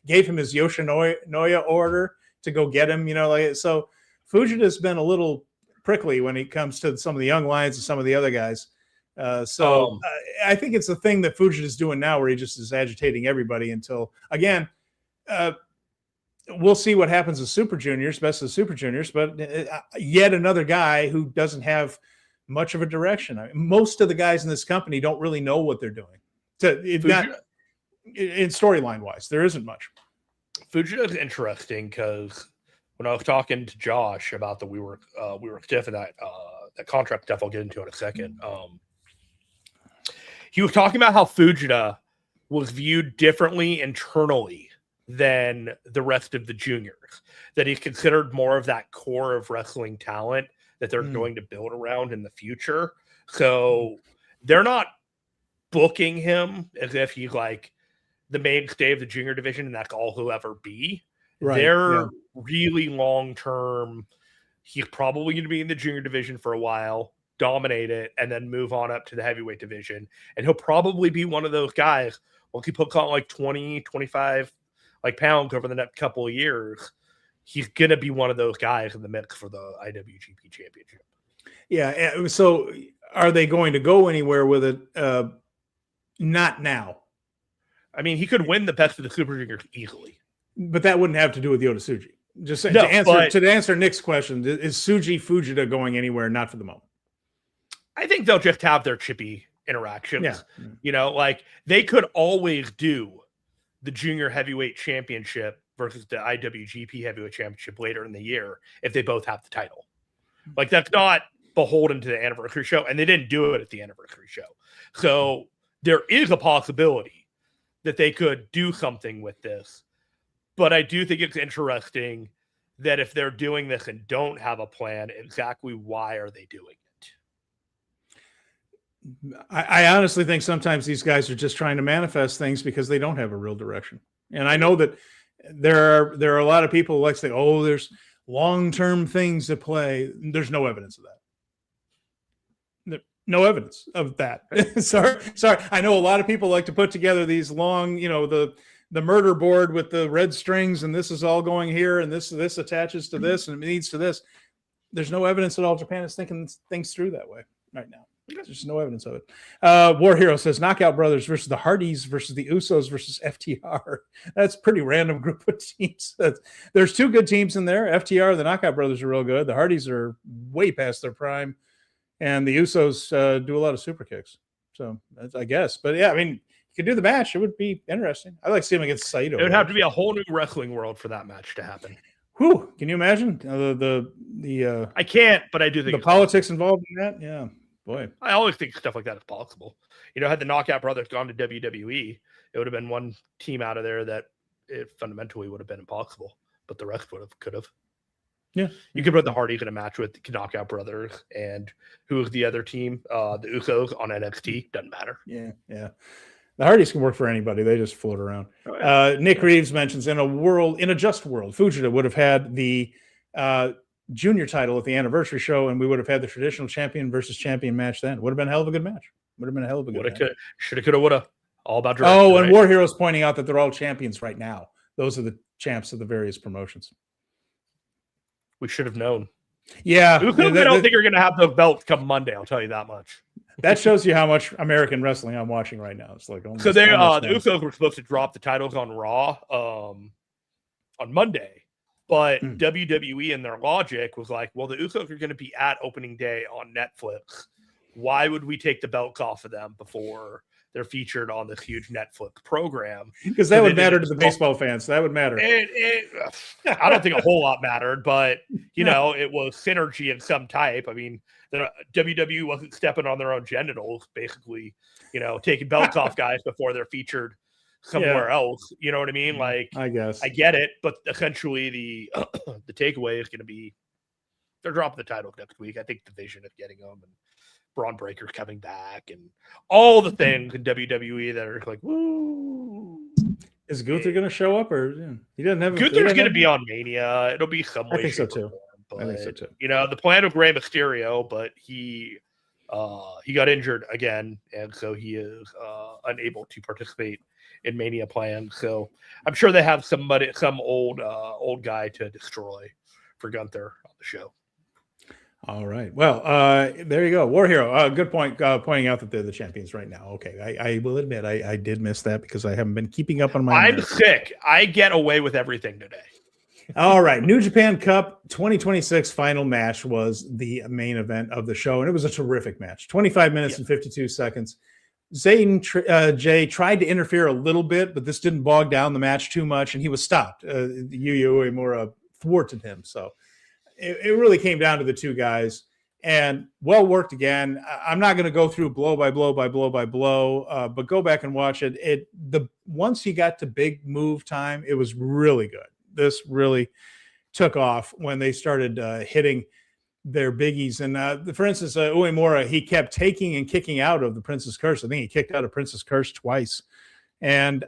gave him his Yoshinoya order to go get him, so Fujita's been a little prickly when it comes to some of the young lions and some of the other guys. I think it's the thing that Fujita is doing now, where he just is agitating everybody until, again, we'll see what happens with Super Juniors, best of the Super Juniors, but yet another guy who doesn't have much of a direction. Most of the guys in this company don't really know what they're doing. In storyline wise, there isn't much. Fujita is interesting because when I was talking to Josh about we were stiff in that contract stuff I'll get into in a second. He was talking about how Fujita was viewed differently internally than the rest of the juniors, that he's considered more of that core of wrestling talent that they're going to build around in the future. So they're not booking him as if he's like the mainstay of the junior division and that's all he'll ever be. Right. They're really long-term. He's probably going to be in the junior division for a while, dominate it, and then move on up to the heavyweight division. And he'll probably be one of those guys, once he puts on 20, 25 pounds over the next couple of years, he's going to be one of those guys in the mix for the IWGP Championship. Yeah. So are they going to go anywhere with it? Not now. I mean, he could win the best of the Super Juniors easily. But that wouldn't have to do with Yota Tsuji. Just to answer Nick's question, is Tsuji Fujita going anywhere? Not for the moment. I think they'll just have their chippy interactions. Yeah. You know, like they could always do the junior heavyweight championship versus the IWGP heavyweight championship later in the year if they both have the title. Like that's not beholden to the anniversary show, and they didn't do it at the anniversary show. So there is a possibility that they could do something with this. But I do think it's interesting that if they're doing this and don't have a plan, exactly why are they doing it? I honestly think sometimes these guys are just trying to manifest things because they don't have a real direction. And I know that there are a lot of people who like to say, oh, there's long-term things at play. There's no evidence of that. No evidence of that. sorry. I know a lot of people like to put together these long, you know, the murder board with the red strings, and this is all going here, and this attaches to this, and it leads to this. There's no evidence that All Japan is thinking things through that way right now. There's no evidence of it. War Hero says Knockout Brothers versus the Hardys versus the Usos versus FTR. That's a pretty random group of teams. There's two good teams in there. FTR and the Knockout Brothers are real good. The Hardys are way past their prime. And the Usos do a lot of super kicks. So I guess. But yeah, I mean, you could do the match. It would be interesting. I'd like to see him against Saito. It would have to be a whole new wrestling world for that match to happen. Whew. Can you imagine I can't, but I do think the politics involved in that? Yeah. Boy, I always think stuff like that is possible. You know, had the Knockout Brothers gone to WWE, it would have been one team out of there that it fundamentally would have been impossible, but the rest could have. Yeah, you could put the Hardys in a match with the Knockout Brothers and who was the other team, the Usos on NXT. Doesn't matter. Yeah. The Hardys can work for anybody. They just float around. Oh, yeah. Nick Reeves mentions in a just world, Fujita would have had the junior title at the anniversary show, and we would have had the traditional champion versus champion match then. Would have been a hell of a good match. Would have been a hell of a good match. Shoulda, coulda, woulda. All about direction, and right? War Hero's pointing out that they're all champions right now. Those are the champs of the various promotions. We should have known. Yeah. I don't think you're going to have the belt come Monday. I'll tell you that much. That shows you how much American wrestling I'm watching right now. It's like almost, so they the Usos were supposed to drop the titles on Raw on Monday. But WWE and their logic was like, well, the Usos are going to be at opening day on Netflix. Why would we take the belts off of them before they're featured on this huge Netflix program? Because that would matter to the baseball fans. That would matter. I don't think a whole lot mattered, but, you know, it was synergy of some type. I mean, the WWE wasn't stepping on their own genitals, basically, you know, taking belts off guys before they're featured somewhere else, you know what I mean? Like, I guess I get it, but essentially the takeaway is going to be they're dropping the title next week. I think the vision of getting them and Braun Breaker's coming back and all the things in WWE that are like, woo. Is Gunther going to show up, or he doesn't have? Gunther's going to be on Mania. It'll be some way. I think so too. But, I think so too. You know, the plan of Rey Mysterio, but he got injured again, and so he is unable to participate in Mania plans. So I'm sure they have some old guy to destroy for Gunther on the show. All right. Well, there you go. War Hero. Good point. Pointing out that they're the champions right now. Okay. I will admit I did miss that because I haven't been keeping up on my. I'm sick. I get away with everything today. All right. New Japan Cup 2026 final match was the main event of the show, and it was a terrific match. 25 minutes and 52 seconds. Zane Jay tried to interfere a little bit, but this didn't bog down the match too much, and he was stopped. Yuya Uemura thwarted him. So it really came down to the two guys, and well worked again. I'm not going to go through blow by blow by blow by blow, but go back and watch it. Once he got to big move time, it was really good. This really took off when they started hitting their biggies. And for instance, Uemura, he kept taking and kicking out of the Princess Curse. I think he kicked out of Princess Curse twice. And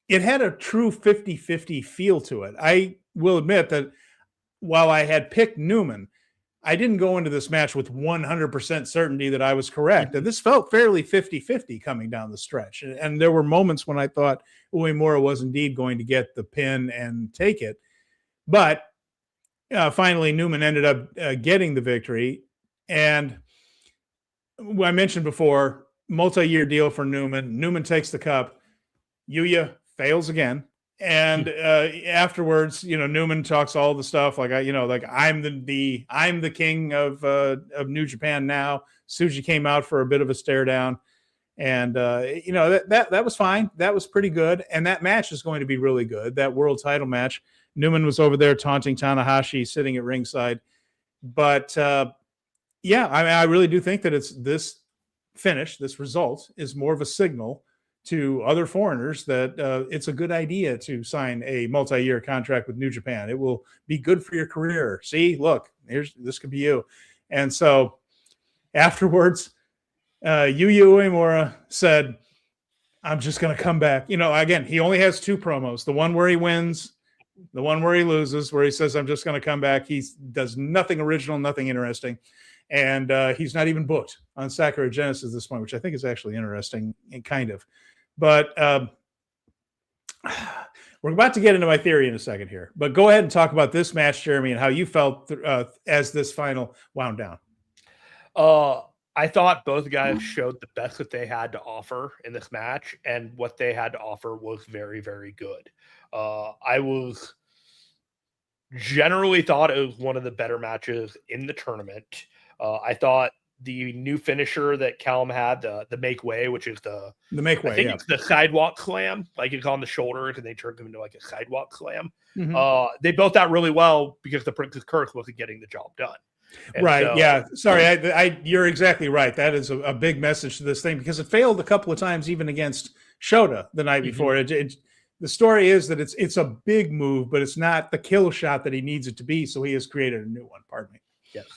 it had a true 50-50 feel to it. I will admit that while I had picked Newman, I didn't go into this match with 100% certainty that I was correct. And this felt fairly 50-50 coming down the stretch. And there were moments when I thought Uemura was indeed going to get the pin and take it. But finally, Newman ended up getting the victory. And I mentioned before, multi-year deal for Newman. Newman takes the cup. Yuya fails again. And afterwards, Newman talks all the stuff like I'm the king of New Japan now. Tsuji came out for a bit of a stare down. And that was fine. That was pretty good. And that match is going to be really good. That world title match. Newman was over there taunting Tanahashi, sitting at ringside. But I really do think that it's this finish, this result is more of a signal to other foreigners that it's a good idea to sign a multi-year contract with New Japan. It will be good for your career. See, look, this could be you. And so afterwards, Yuya Uemura said, I'm just going to come back. Again, he only has 2 promos, the one where he wins, the one where he loses, where he says, I'm just going to come back. He does nothing original, nothing interesting. And he's not even booked on Sakura Genesis at this point, which I think is actually interesting and kind of. But we're about to get into my theory in a second here. But go ahead and talk about this match, Jeremy, and how you felt as this final wound down. I thought both guys showed the best that they had to offer in this match, and what they had to offer was very, very good. I was generally thought it was one of the better matches in the tournament. I thought the new finisher that Callum had, the make way, which is the make way, I think it's the sidewalk slam, like it's on the shoulders and they turned them into like a sidewalk slam. Mm-hmm. They built that really well because the Princess Kirk wasn't getting the job done. And right. So, yeah. Sorry. You're exactly right. That is a big message to this thing because it failed a couple of times, even against Shota the night before. Mm-hmm. The story is that it's a big move, but it's not the kill shot that he needs it to be. So he has created a new one. Pardon me. Yes.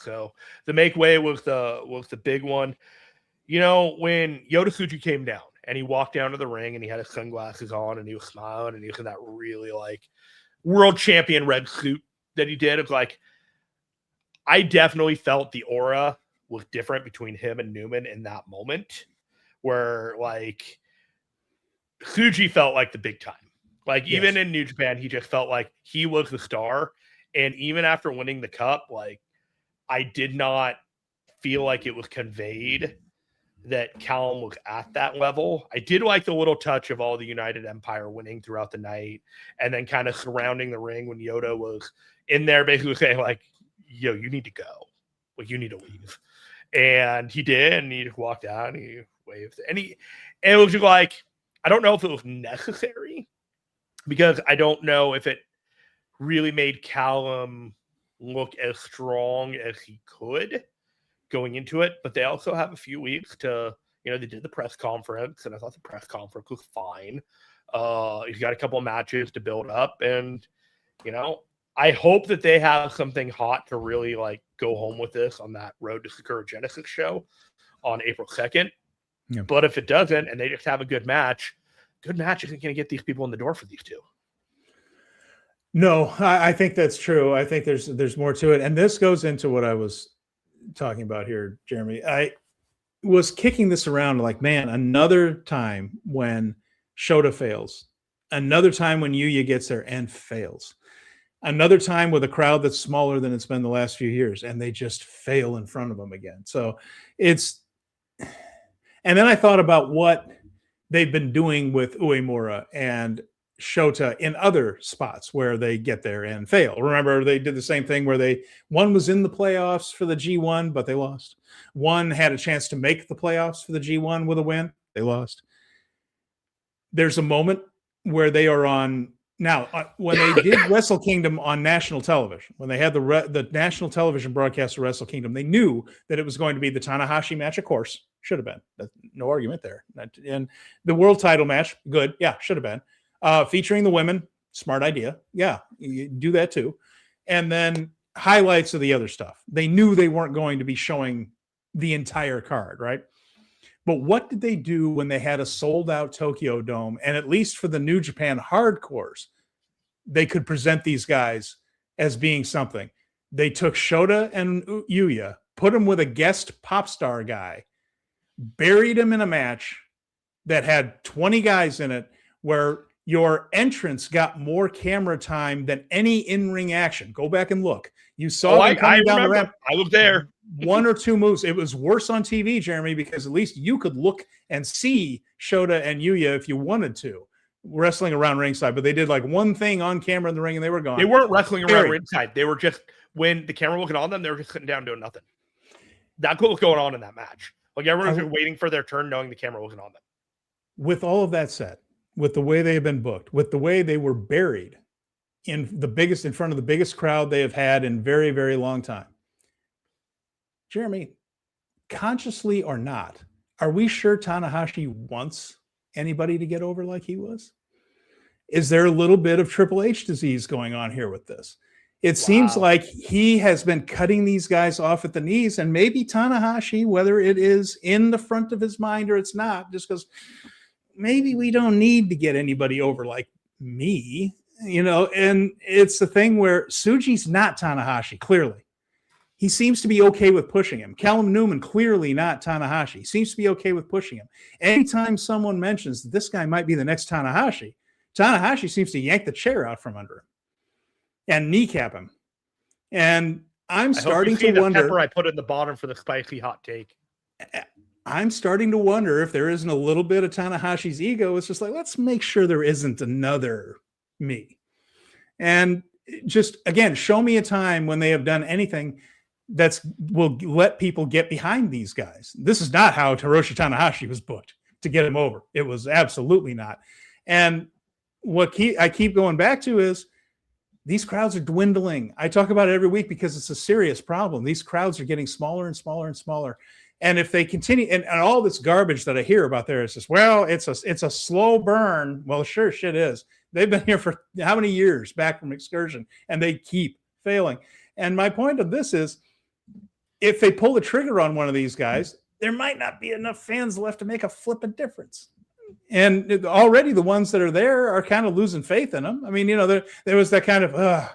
So the make way was the big one. When Yoda came down and he walked down to the ring and he had his sunglasses on and he was smiling and he was in that really like world champion red suit that he did. It's like, I definitely felt the aura was different between him and Newman in that moment where like Tsuji felt like the big time. Like even in New Japan, he just felt like he was the star. And even after winning the cup, like I did not feel like it was conveyed that Callum was at that level. I did like the little touch of all the United Empire winning throughout the night and then kind of surrounding the ring when Yoda was in there basically saying like, yo, you need to go. Like you need to leave. And he did, and he just walked out and he waved. And it was just like, I don't know if it was necessary because I don't know if it really made Callum look as strong as he could going into it, but they also have a few weeks to, they did the press conference, and I thought the press conference was fine. He's got a couple of matches to build up, and, I hope that they have something hot to really, like, go home with this on that Road to Sakura Genesis show on April 2nd. Yeah. But if it doesn't, and they just have a good match isn't going to get these people in the door for these two. No, I think that's true. I think there's more to it. And this goes into what I was talking about here, Jeremy. I was kicking this around like, man, another time when Shota fails, another time when Yuya gets there and fails, another time with a crowd that's smaller than it's been the last few years, and they just fail in front of them again. So and then I thought about what they've been doing with Uemura and Shota in other spots where they get there and fail. Remember, they did the same thing where one was in the playoffs for the G1, but they lost. One had a chance to make the playoffs for the G1 with a win. They lost. There's a moment where they are on now when they did Wrestle Kingdom on national television, when they had the national television broadcast of Wrestle Kingdom, they knew that it was going to be the Tanahashi match, of course. Should have been. No argument there. And the world title match, good. Yeah, should have been. Featuring the women, smart idea. Yeah, you do that too. And then highlights of the other stuff. They knew they weren't going to be showing the entire card, right? But what did they do when they had a sold-out Tokyo Dome? And at least for the New Japan hardcores, they could present these guys as being something. They took Shota and Yuya, put them with a guest pop star guy, buried him in a match that had 20 guys in it where your entrance got more camera time than any in-ring action. Go back and look. You saw them coming down the ramp. I was there. One or two moves. It was worse on TV, Jeremy, because at least you could look and see Shota and Yuya if you wanted to wrestling around ringside. But they did like one thing on camera in the ring and they were gone. They weren't wrestling around ringside. They were just, when the camera was looking on them, they were just sitting down doing nothing. That's what was going on in that match. Like everyone's been waiting for their turn, knowing the camera wasn't on them. With all of that said, with the way they have been booked, with the way they were buried in front of the biggest crowd they have had in very, very long time, Jeremy, consciously or not, are we sure Tanahashi wants anybody to get over like he was? Is there a little bit of Triple H disease going on here with this? It seems like he has been cutting these guys off at the knees, and maybe Tanahashi, whether it is in the front of his mind or it's not, just because maybe we don't need to get anybody over like me, and it's the thing where Tsuji's not Tanahashi, clearly. He seems to be okay with pushing him. Callum Newman, clearly not Tanahashi, seems to be okay with pushing him. Anytime someone mentions that this guy might be the next Tanahashi, Tanahashi seems to yank the chair out from under him and kneecap him. And I'm starting to wonder. The pepper I put in the bottom for the spicy hot take. I'm starting to wonder if there isn't a little bit of Tanahashi's ego. It's just like, let's make sure there isn't another me. And just, again, show me a time when they have done anything will let people get behind these guys. This is not how Hiroshi Tanahashi was booked to get him over. It was absolutely not. And what I keep going back to is these crowds are dwindling. I talk about it every week because it's a serious problem. These crowds are getting smaller and smaller and smaller. And if they continue, and all this garbage that I hear about there is just, well, it's a slow burn. Well, sure shit is. They've been here for how many years back from Excursion, and they keep failing. And my point of this is, if they pull the trigger on one of these guys, there might not be enough fans left to make a flipping difference. And already the ones that are there are kind of losing faith in them. I mean, there was that kind of,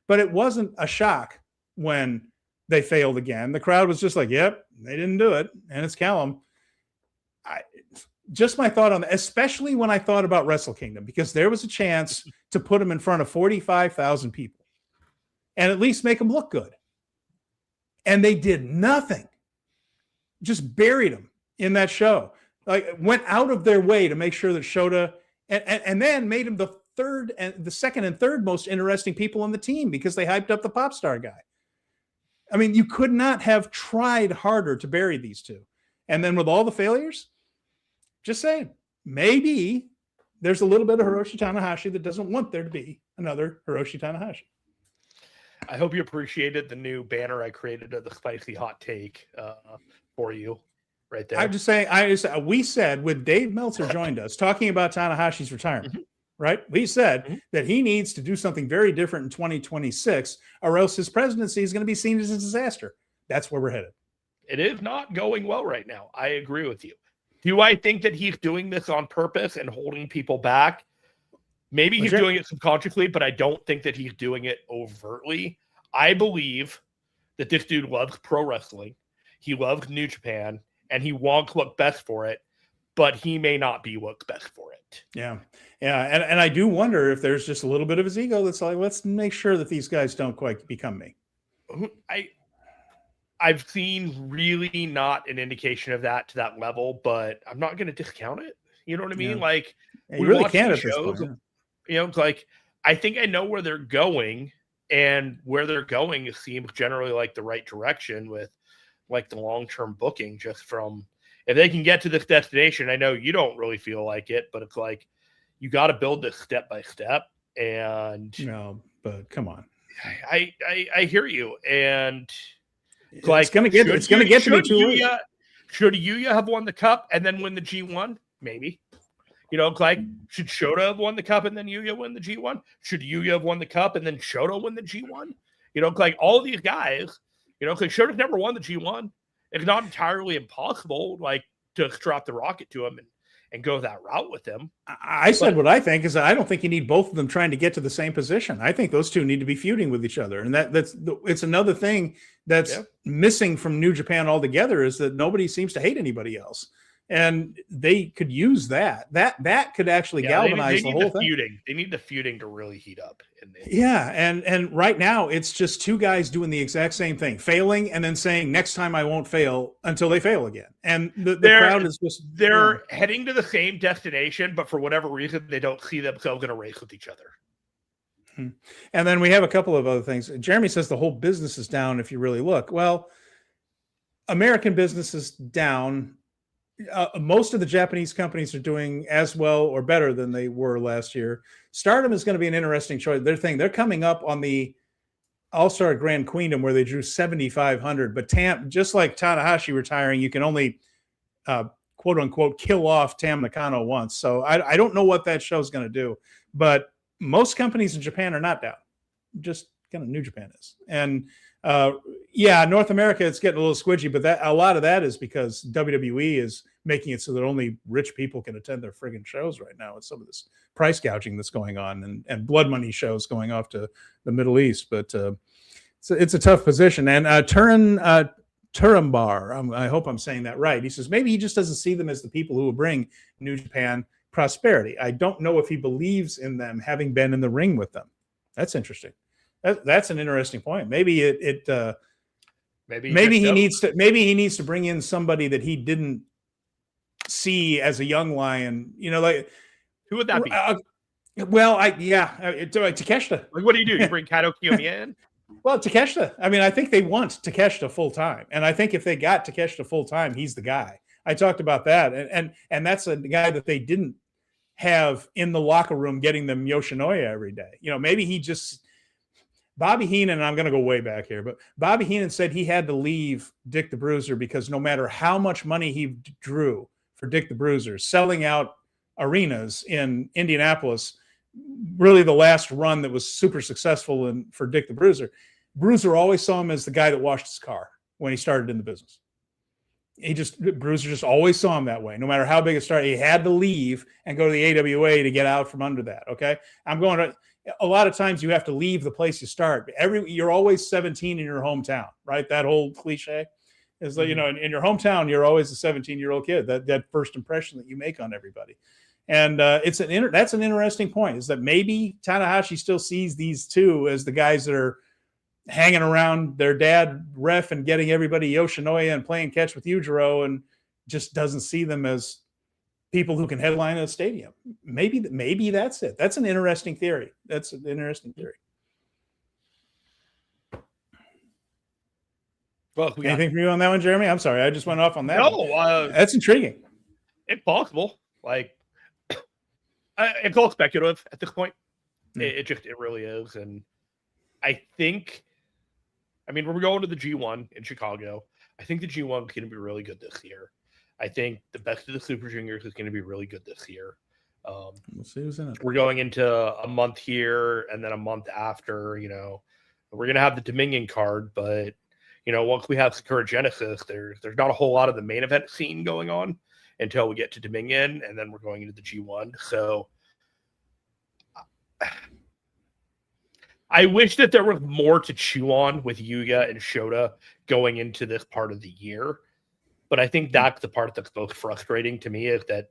but it wasn't a shock when they failed again. The crowd was just like, yep, they didn't do it. And it's Callum. Just my thought on that, especially when I thought about Wrestle Kingdom, because there was a chance to put them in front of 45,000 people and at least make them look good. And they did nothing. Just buried them in that show. Like, went out of their way to make sure that Shota and then made him the second and third most interesting people on the team because they hyped up the pop star guy. I mean, you could not have tried harder to bury these two. And then with all the failures, just saying, maybe there's a little bit of Hiroshi Tanahashi that doesn't want there to be another Hiroshi Tanahashi. I hope you appreciated the new banner I created of the spicy hot take for you right there. I'm just saying, we said when Dave Meltzer joined us talking about Tanahashi's retirement, right? We said that he needs to do something very different in 2026 or else his presidency is going to be seen as a disaster. That's where we're headed. It is not going well right now. I agree with you. Do I think that he's doing this on purpose and holding people back? Maybe he's doing it subconsciously, but I don't think that he's doing it overtly. I believe that this dude loves pro wrestling. He loves New Japan, and he wants what's best for it, but he may not be what's best for it. Yeah. Yeah. And I do wonder if there's just a little bit of his ego that's like, let's make sure that these guys don't quite become me. I've seen really not an indication of that to that level, but I'm not going to discount it. You know what I mean? Yeah. Like, you really can't at this point. It's like, I think I know where they're going, and where they're going seems generally like the right direction with like the long-term booking, just from, if they can get to this destination. I know you don't really feel like it, but it's like, you got to build this step by step. And but come on. I hear you. And it's going to get to me too late. Should Yuya have won the cup and then win the G1? Maybe. Like, should Shota have won the cup and then Yuya win the G1? Should Yuya have won the cup and then Shota win the G1? Like, all of these guys, because Shota's never won the G1. It's not entirely impossible, like, to drop the rocket to him and go that route with him. I said what I think is that I don't think you need both of them trying to get to the same position. I think those two need to be feuding with each other. And it's another thing that's missing from New Japan altogether, is that nobody seems to hate anybody else. And they could use that. That could actually galvanize the whole thing. They need the feuding to really heat up. And right now it's just two guys doing the exact same thing, failing and then saying, next time I won't fail, until they fail again. And the crowd is just heading to the same destination, but for whatever reason they don't see themselves in a race with each other. And then we have a couple of other things. Jeremy says the whole business is down if you really look. Well, American business is down. Most of the Japanese companies are doing as well or better than they were last year. Stardom is going to be an interesting choice. They're coming up on the All-Star Grand Queendom where they drew 7,500, but just like Tanahashi retiring, you can only quote unquote kill off Tam Nakano once. So I don't know what that show's going to do, but most companies in Japan are not down. Just kind of New Japan is. And North America, it's getting a little squidgy, but a lot of that is because WWE is making it so that only rich people can attend their friggin' shows right now with some of this price gouging that's going on and blood money shows going off to the Middle East. But it's a tough position. And Turambar, I hope I'm saying that right. He says maybe he just doesn't see them as the people who will bring New Japan prosperity. I don't know if he believes in them having been in the ring with them. That's interesting. That's an interesting point. Maybe maybe he needs to bring in somebody that he didn't see as a young lion. Like who would that be? Takeshita. Like, what do? You bring Kato Kiyomiya in? Well, Takeshita. I mean, I think they want Takeshita full time, and I think if they got Takeshita full time, he's the guy. I talked about that, and that's a guy that they didn't have in the locker room getting them Yoshinoya every day. Maybe he just. Bobby Heenan, and I'm going to go way back here, but Bobby Heenan said he had to leave Dick the Bruiser because no matter how much money he drew for Dick the Bruiser, selling out arenas in Indianapolis, really the last run that was super successful for Dick the Bruiser always saw him as the guy that washed his car when he started in the business. Bruiser just always saw him that way. No matter how big it started, he had to leave and go to the AWA to get out from under that. Okay. A lot of times you have to leave the place you start. You're always 17 in your hometown, right? That whole cliche is that, in your hometown, you're always a 17-year-old kid, that first impression that you make on everybody. And that's an interesting point, is that maybe Tanahashi still sees these two as the guys that are hanging around their dad ref and getting everybody Yoshinoya and playing catch with Yujiro, and just doesn't see them as people who can headline a stadium. Maybe that's it. That's an interesting theory. Well, anything from you on that one, Jeremy? I'm sorry, I just went off on that. No, that's intriguing. It's possible. Like, it's all speculative at this point. It really is. And I think, we're going to the G1 in Chicago. I think the G1 is going to be really good this year. I think the best of the Super Juniors is going to be really good this year. We'll see who's in it. We're going into a month here and then a month after. We're going to have the Dominion card, but once we have Sakura Genesis, there's not a whole lot of the main event scene going on until we get to Dominion, and then we're going into the G1. So I wish that there was more to chew on with Yuya and Shota going into this part of the year. But I think that's the part that's most frustrating to me, is that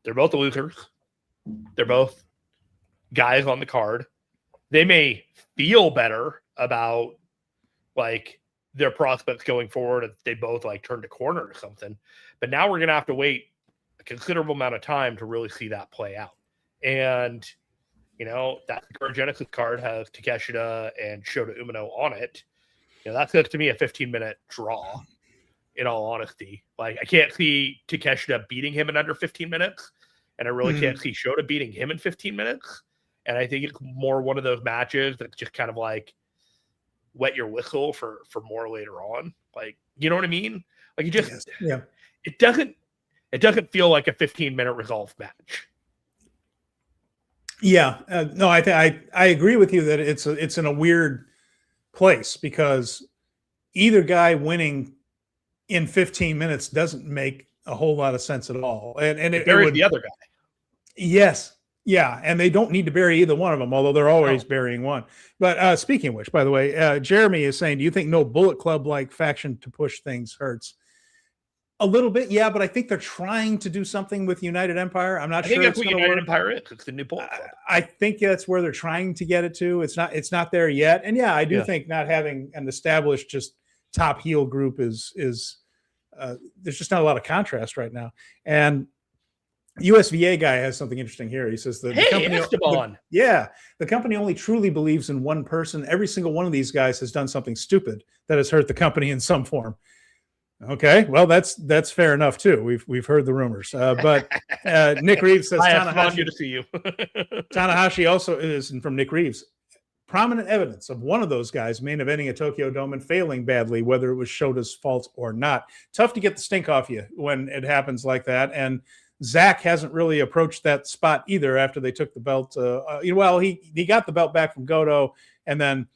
they're both losers. They're both guys on the card. They may feel better about their prospects going forward if they both turned a corner or something. But now we're going to have to wait a considerable amount of time to really see that play out. And, that Sakura Genesis card has Takeshita and Shota Umino on it. That's to me a 15-minute draw, in all honesty. I can't see Takeshita beating him in under 15 minutes, and I really can't see Shota beating him in 15 minutes. And I think it's more one of those matches that's just kind of wet your whistle for more later on. You know what I mean? It doesn't feel like a 15-minute resolve match. Yeah, no, I agree with you that it's in a weird place, because either guy winning in 15 minutes doesn't make a whole lot of sense at all. And it buries the other guy. Yes. Yeah. And they don't need to bury either one of them, although they're always burying one. But speaking of which, by the way, Jeremy is saying, do you think no Bullet Club like faction to push things hurts? A little bit, yeah, but I think they're trying to do something with United Empire. I'm not sure. I think that's what United Empire is. It's the new Bullet Club. I think that's where they're trying to get it to. It's not there yet. And yeah, I do think not having an established just top heel group is there's just not a lot of contrast right now. And USVA guy has something interesting here. He says the company, The company only truly believes in one person. Every single one of these guys has done something stupid that has hurt the company in some form. Okay, well, that's fair enough too. We've heard the rumors, but Nick Reeves says Tanahashi. Good to see you. Tanahashi also is, and from Nick Reeves, prominent evidence of one of those guys main eventing a Tokyo Dome and failing badly, whether it was Shota's fault or not. Tough to get the stink off you when it happens like that. And Zach hasn't really approached that spot either after they took the belt. Well, he got the belt back from Goto, and then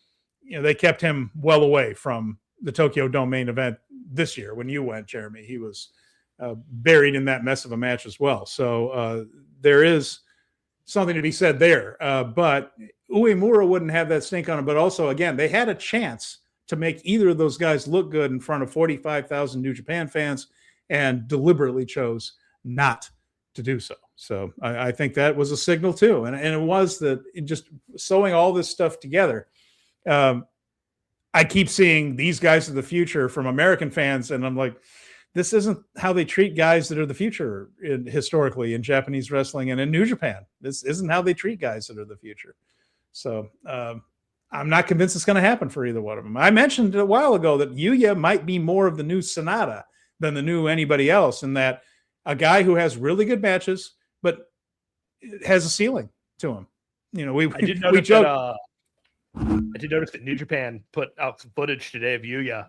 they kept him well away from the Tokyo Dome main event this year. When you went, Jeremy, he was buried in that mess of a match as well. So there is something to be said there. But Uemura wouldn't have that stink on him. But also, again, they had a chance to make either of those guys look good in front of 45,000 New Japan fans and deliberately chose not to do so. So I think that was a signal too. And it was that just sewing all this stuff together. I keep seeing these guys of the future from American fans, and I'm like, this isn't how they treat guys that are the future historically in Japanese wrestling and in New Japan. This isn't how they treat guys that are the future. So I'm not convinced it's going to happen for either one of them. I mentioned a while ago that Yuya might be more of the new Sonata than the new anybody else, in that a guy who has really good matches, but has a ceiling to him. I did notice that New Japan put out some footage today of Yuya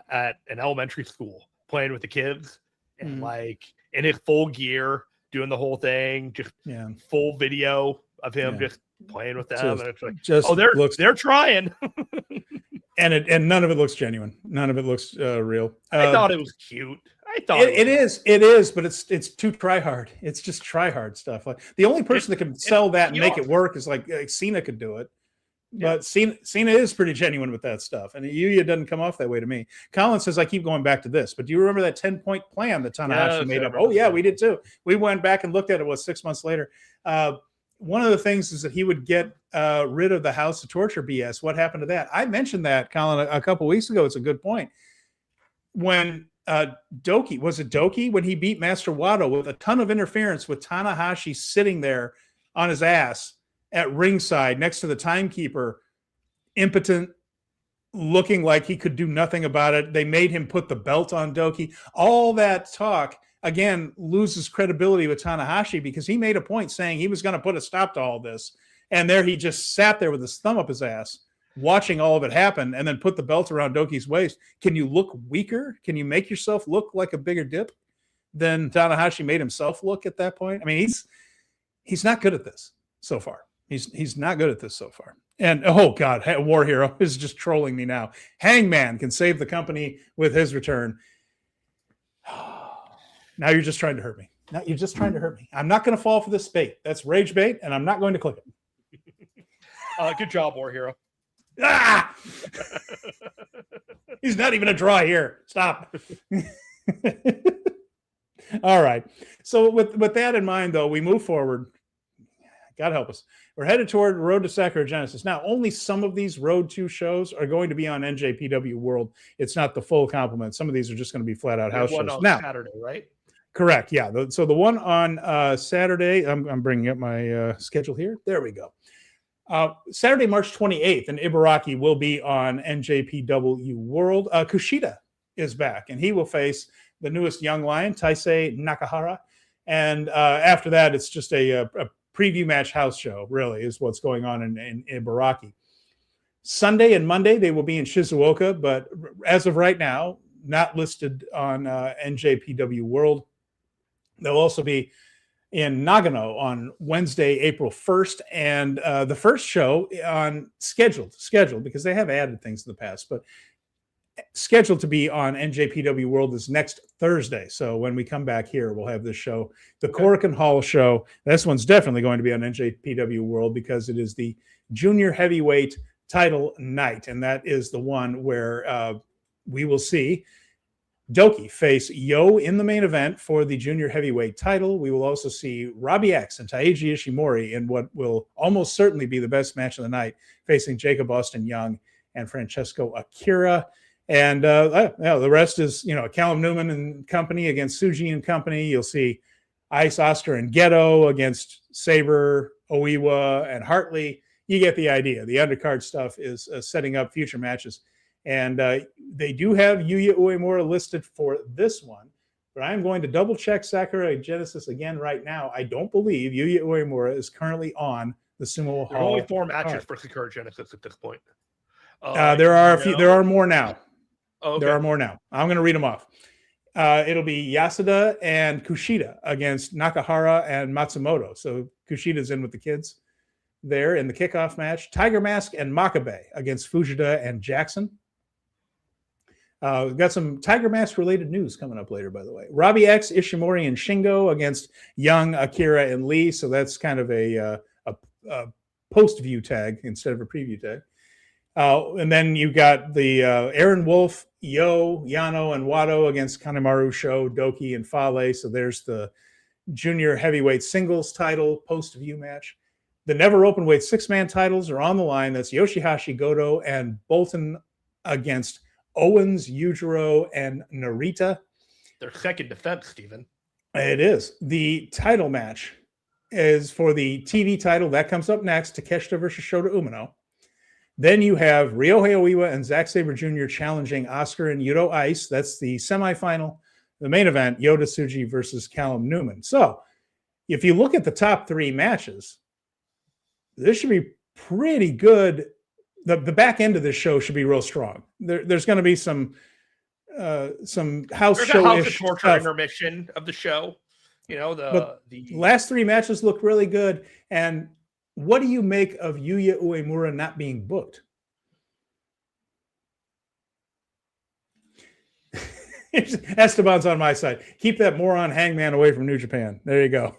at an elementary school playing with the kids, and like in his full gear, doing the whole thing, just full video of him just playing with them. And it's like, they're trying. and none of it looks genuine. None of it looks real. I thought it was cute. It is, but it's too try hard. It's just try hard stuff. Like the only person that can sell that and make it work is like Cena could do it. But Cena is pretty genuine with that stuff. And Yuya doesn't come off that way to me. Colin says, I keep going back to this. But do you remember that 10-point plan that Tanahashi made up? Oh, yeah, we did too. We went back and looked at it, 6 months later. One of the things is that he would get rid of the House of Torture BS. What happened to that? I mentioned that, Colin, a couple weeks ago. It's a good point. When Doki, when he beat Master Wato with a ton of interference with Tanahashi sitting there on his ass at ringside next to the timekeeper, impotent, looking like he could do nothing about it. They made him put the belt on Doki. All that talk, again, loses credibility with Tanahashi because he made a point saying he was going to put a stop to all this. And there he just sat there with his thumb up his ass, watching all of it happen, and then put the belt around Doki's waist. Can you look weaker? Can you make yourself look like a bigger dip than Tanahashi made himself look at that point? I mean, he's not good at this so far. He's not good at this so far. And, oh, God, War Hero is just trolling me now. Hangman can save the company with his return. Now you're just trying to hurt me. I'm not going to fall for this bait. That's rage bait, and I'm not going to click it. Good job, War Hero. Ah! He's not even a draw here. Stop. All right. So with that in mind, though, we move forward. God help us. We're headed toward Road to Sakura Genesis. Now, only some of these Road 2 shows are going to be on NJPW World. It's not the full complement. Some of these are just going to be flat-out house shows. On Saturday, right? Correct, yeah. So the one on Saturday, I'm bringing up my schedule here. There we go. Saturday, March 28th, in Ibaraki will be on NJPW World. Kushida is back, and he will face the newest young lion, Taisei Nakahara. And after that, it's just a preview match house show, really, is what's going on in Ibaraki. Sunday and Monday, they will be in Shizuoka, but as of right now, not listed on NJPW World. They'll also be in Nagano on Wednesday, April 1st, and the first show on scheduled because they have added things in the past, but scheduled to be on NJPW World is next Thursday. So when we come back here, we'll have this show, the Korakuen Hall show. This one's definitely going to be on NJPW World because it is the junior heavyweight title night, and that is the one where we will see Doki face Yo in the main event for the junior heavyweight title. We will also see Robbie X and Taiji Ishimori in what will almost certainly be the best match of the night, facing Jacob Austin Young and Francesco Akira. And the rest is, Callum Newman and company against Suji and company. You'll see Ice, Oscar, and Ghetto against Sabre, Oiwa, and Hartley you get the idea. The undercard stuff is setting up future matches. And they do have Yuya Uemura listed for this one, but I'm going to double check Sakura Genesis again right now. I don't believe Yuya Uemura is currently on the Sumo Hall. There are only 4 matches for Sakura Genesis at this point. There are a few. There are more now. Oh, okay. There are more now. I'm going to read them off. It'll be Yasuda and Kushida against Nakahara and Matsumoto. So Kushida's in with the kids there in the kickoff match. Tiger Mask and Makabe against Fujita and Jackson. We've got some Tiger Mask related news coming up later, by the way. Robbie X, Ishimori, and Shingo against Young, Akira, and Lee. So that's kind of a post-view tag instead of a preview tag. And then you got the Aaron Wolf, Yano, and Wado against Kanemaru, Sho, Doki, and Fale. So there's the junior heavyweight singles title post-view match. The never openweight 6-man titles are on the line. That's Yoshihashi, Goto, and Bolton against Owens, Yujiro, and Narita. Their second defense, Steven. It is. The title match is for the TV title. That comes up next. Takeshita versus Shota Umino. Then you have Ryohei Oiwa and Zack Sabre Jr. challenging Oscar and Yuto Ice. That's the semifinal. The main event, Yota Tsuji versus Callum Newman. So if you look at the top 3 matches, this should be pretty good. The back end of this show should be real strong. There's going to be some house show-ish torture intermission of the show. You know, the last 3 matches look really good. And what do you make of Yuya Uemura not being booked? Esteban's on my side. Keep that moron Hangman away from New Japan. There you go.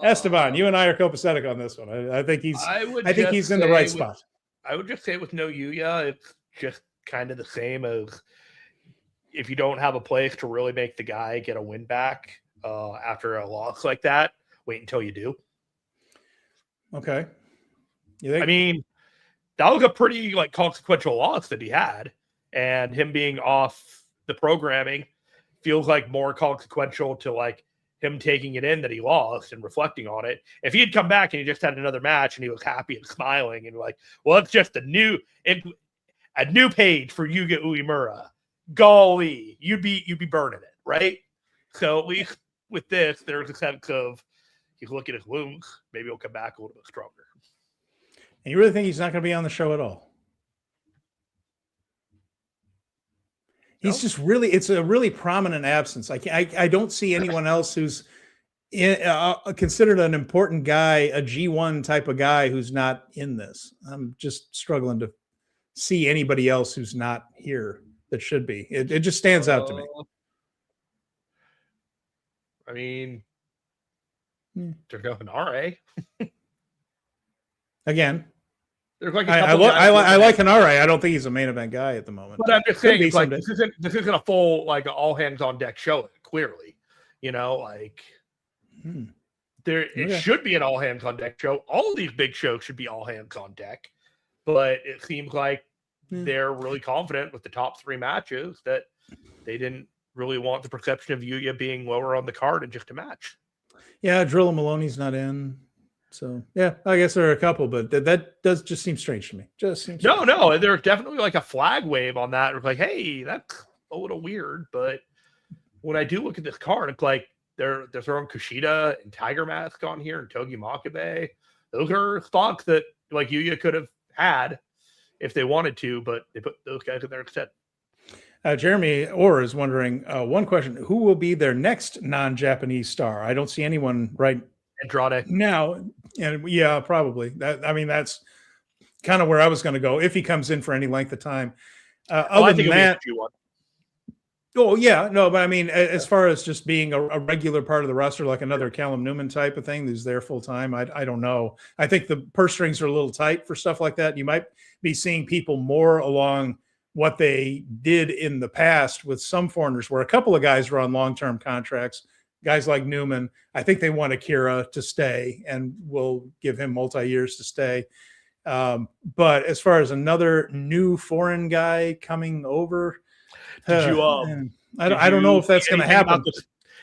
Esteban, you and I are copacetic on this one. I think he's in the right spot. I would just say with no Yuya, it's just kind of the same as if you don't have a place to really make the guy get a win back after a loss like that, wait until you do. Okay. You think? I mean, that was a pretty consequential loss that he had, and him being off the programming feels like more consequential to him taking it in that he lost and reflecting on it. If he had come back and he just had another match and he was happy and smiling and well, it's just a new page for Yuya Uemura. Golly, you'd be burning it, right? So at least with this, there's a sense of he's looking at his wounds. Maybe he'll come back a little bit stronger. And you really think he's not going to be on the show at all? He's just it's a really prominent absence. I don't see anyone else who's considered an important guy, a G1 type of guy who's not in this. I'm just struggling to see anybody else who's not here that should be. It just stands out to me. I mean, they're going RA. Again. There's I like Hanare. I don't think he's a main event guy at the moment. But I'm just saying, this isn't a full all hands on deck show. Clearly, it should be an all hands on deck show. All of these big shows should be all hands on deck. But it seems like they're really confident with the top 3 matches that they didn't really want the perception of Yuya being lower on the card in just a match. Yeah, Drilla Maloney's not in. So, yeah, I guess there are a couple, but that does just seem strange to me. No, there's definitely a flag wave on that. It's hey, that's a little weird. But when I do look at this card, it's they're throwing Kushida and Tiger Mask on here and Togi Makabe. Those are spots that Yuya could have had if they wanted to, but they put those guys in there instead. Jeremy Orr is wondering, one question, who will be their next non-Japanese star? I don't see anyone right Andrade. Now, and yeah, probably. That's kind of where I was going to go if he comes in for any length of time. Other than that, oh yeah, no, but as far as just being a regular part of the roster, like another Callum Newman type of thing, who's there full time, I don't know. I think the purse strings are a little tight for stuff like that. You might be seeing people more along what they did in the past with some foreigners, where a couple of guys were on long-term contracts. Guys like Newman, I think they want Akira to stay and will give him multi-years to stay. But as far as another new foreign guy coming over, I don't know if that's going to happen.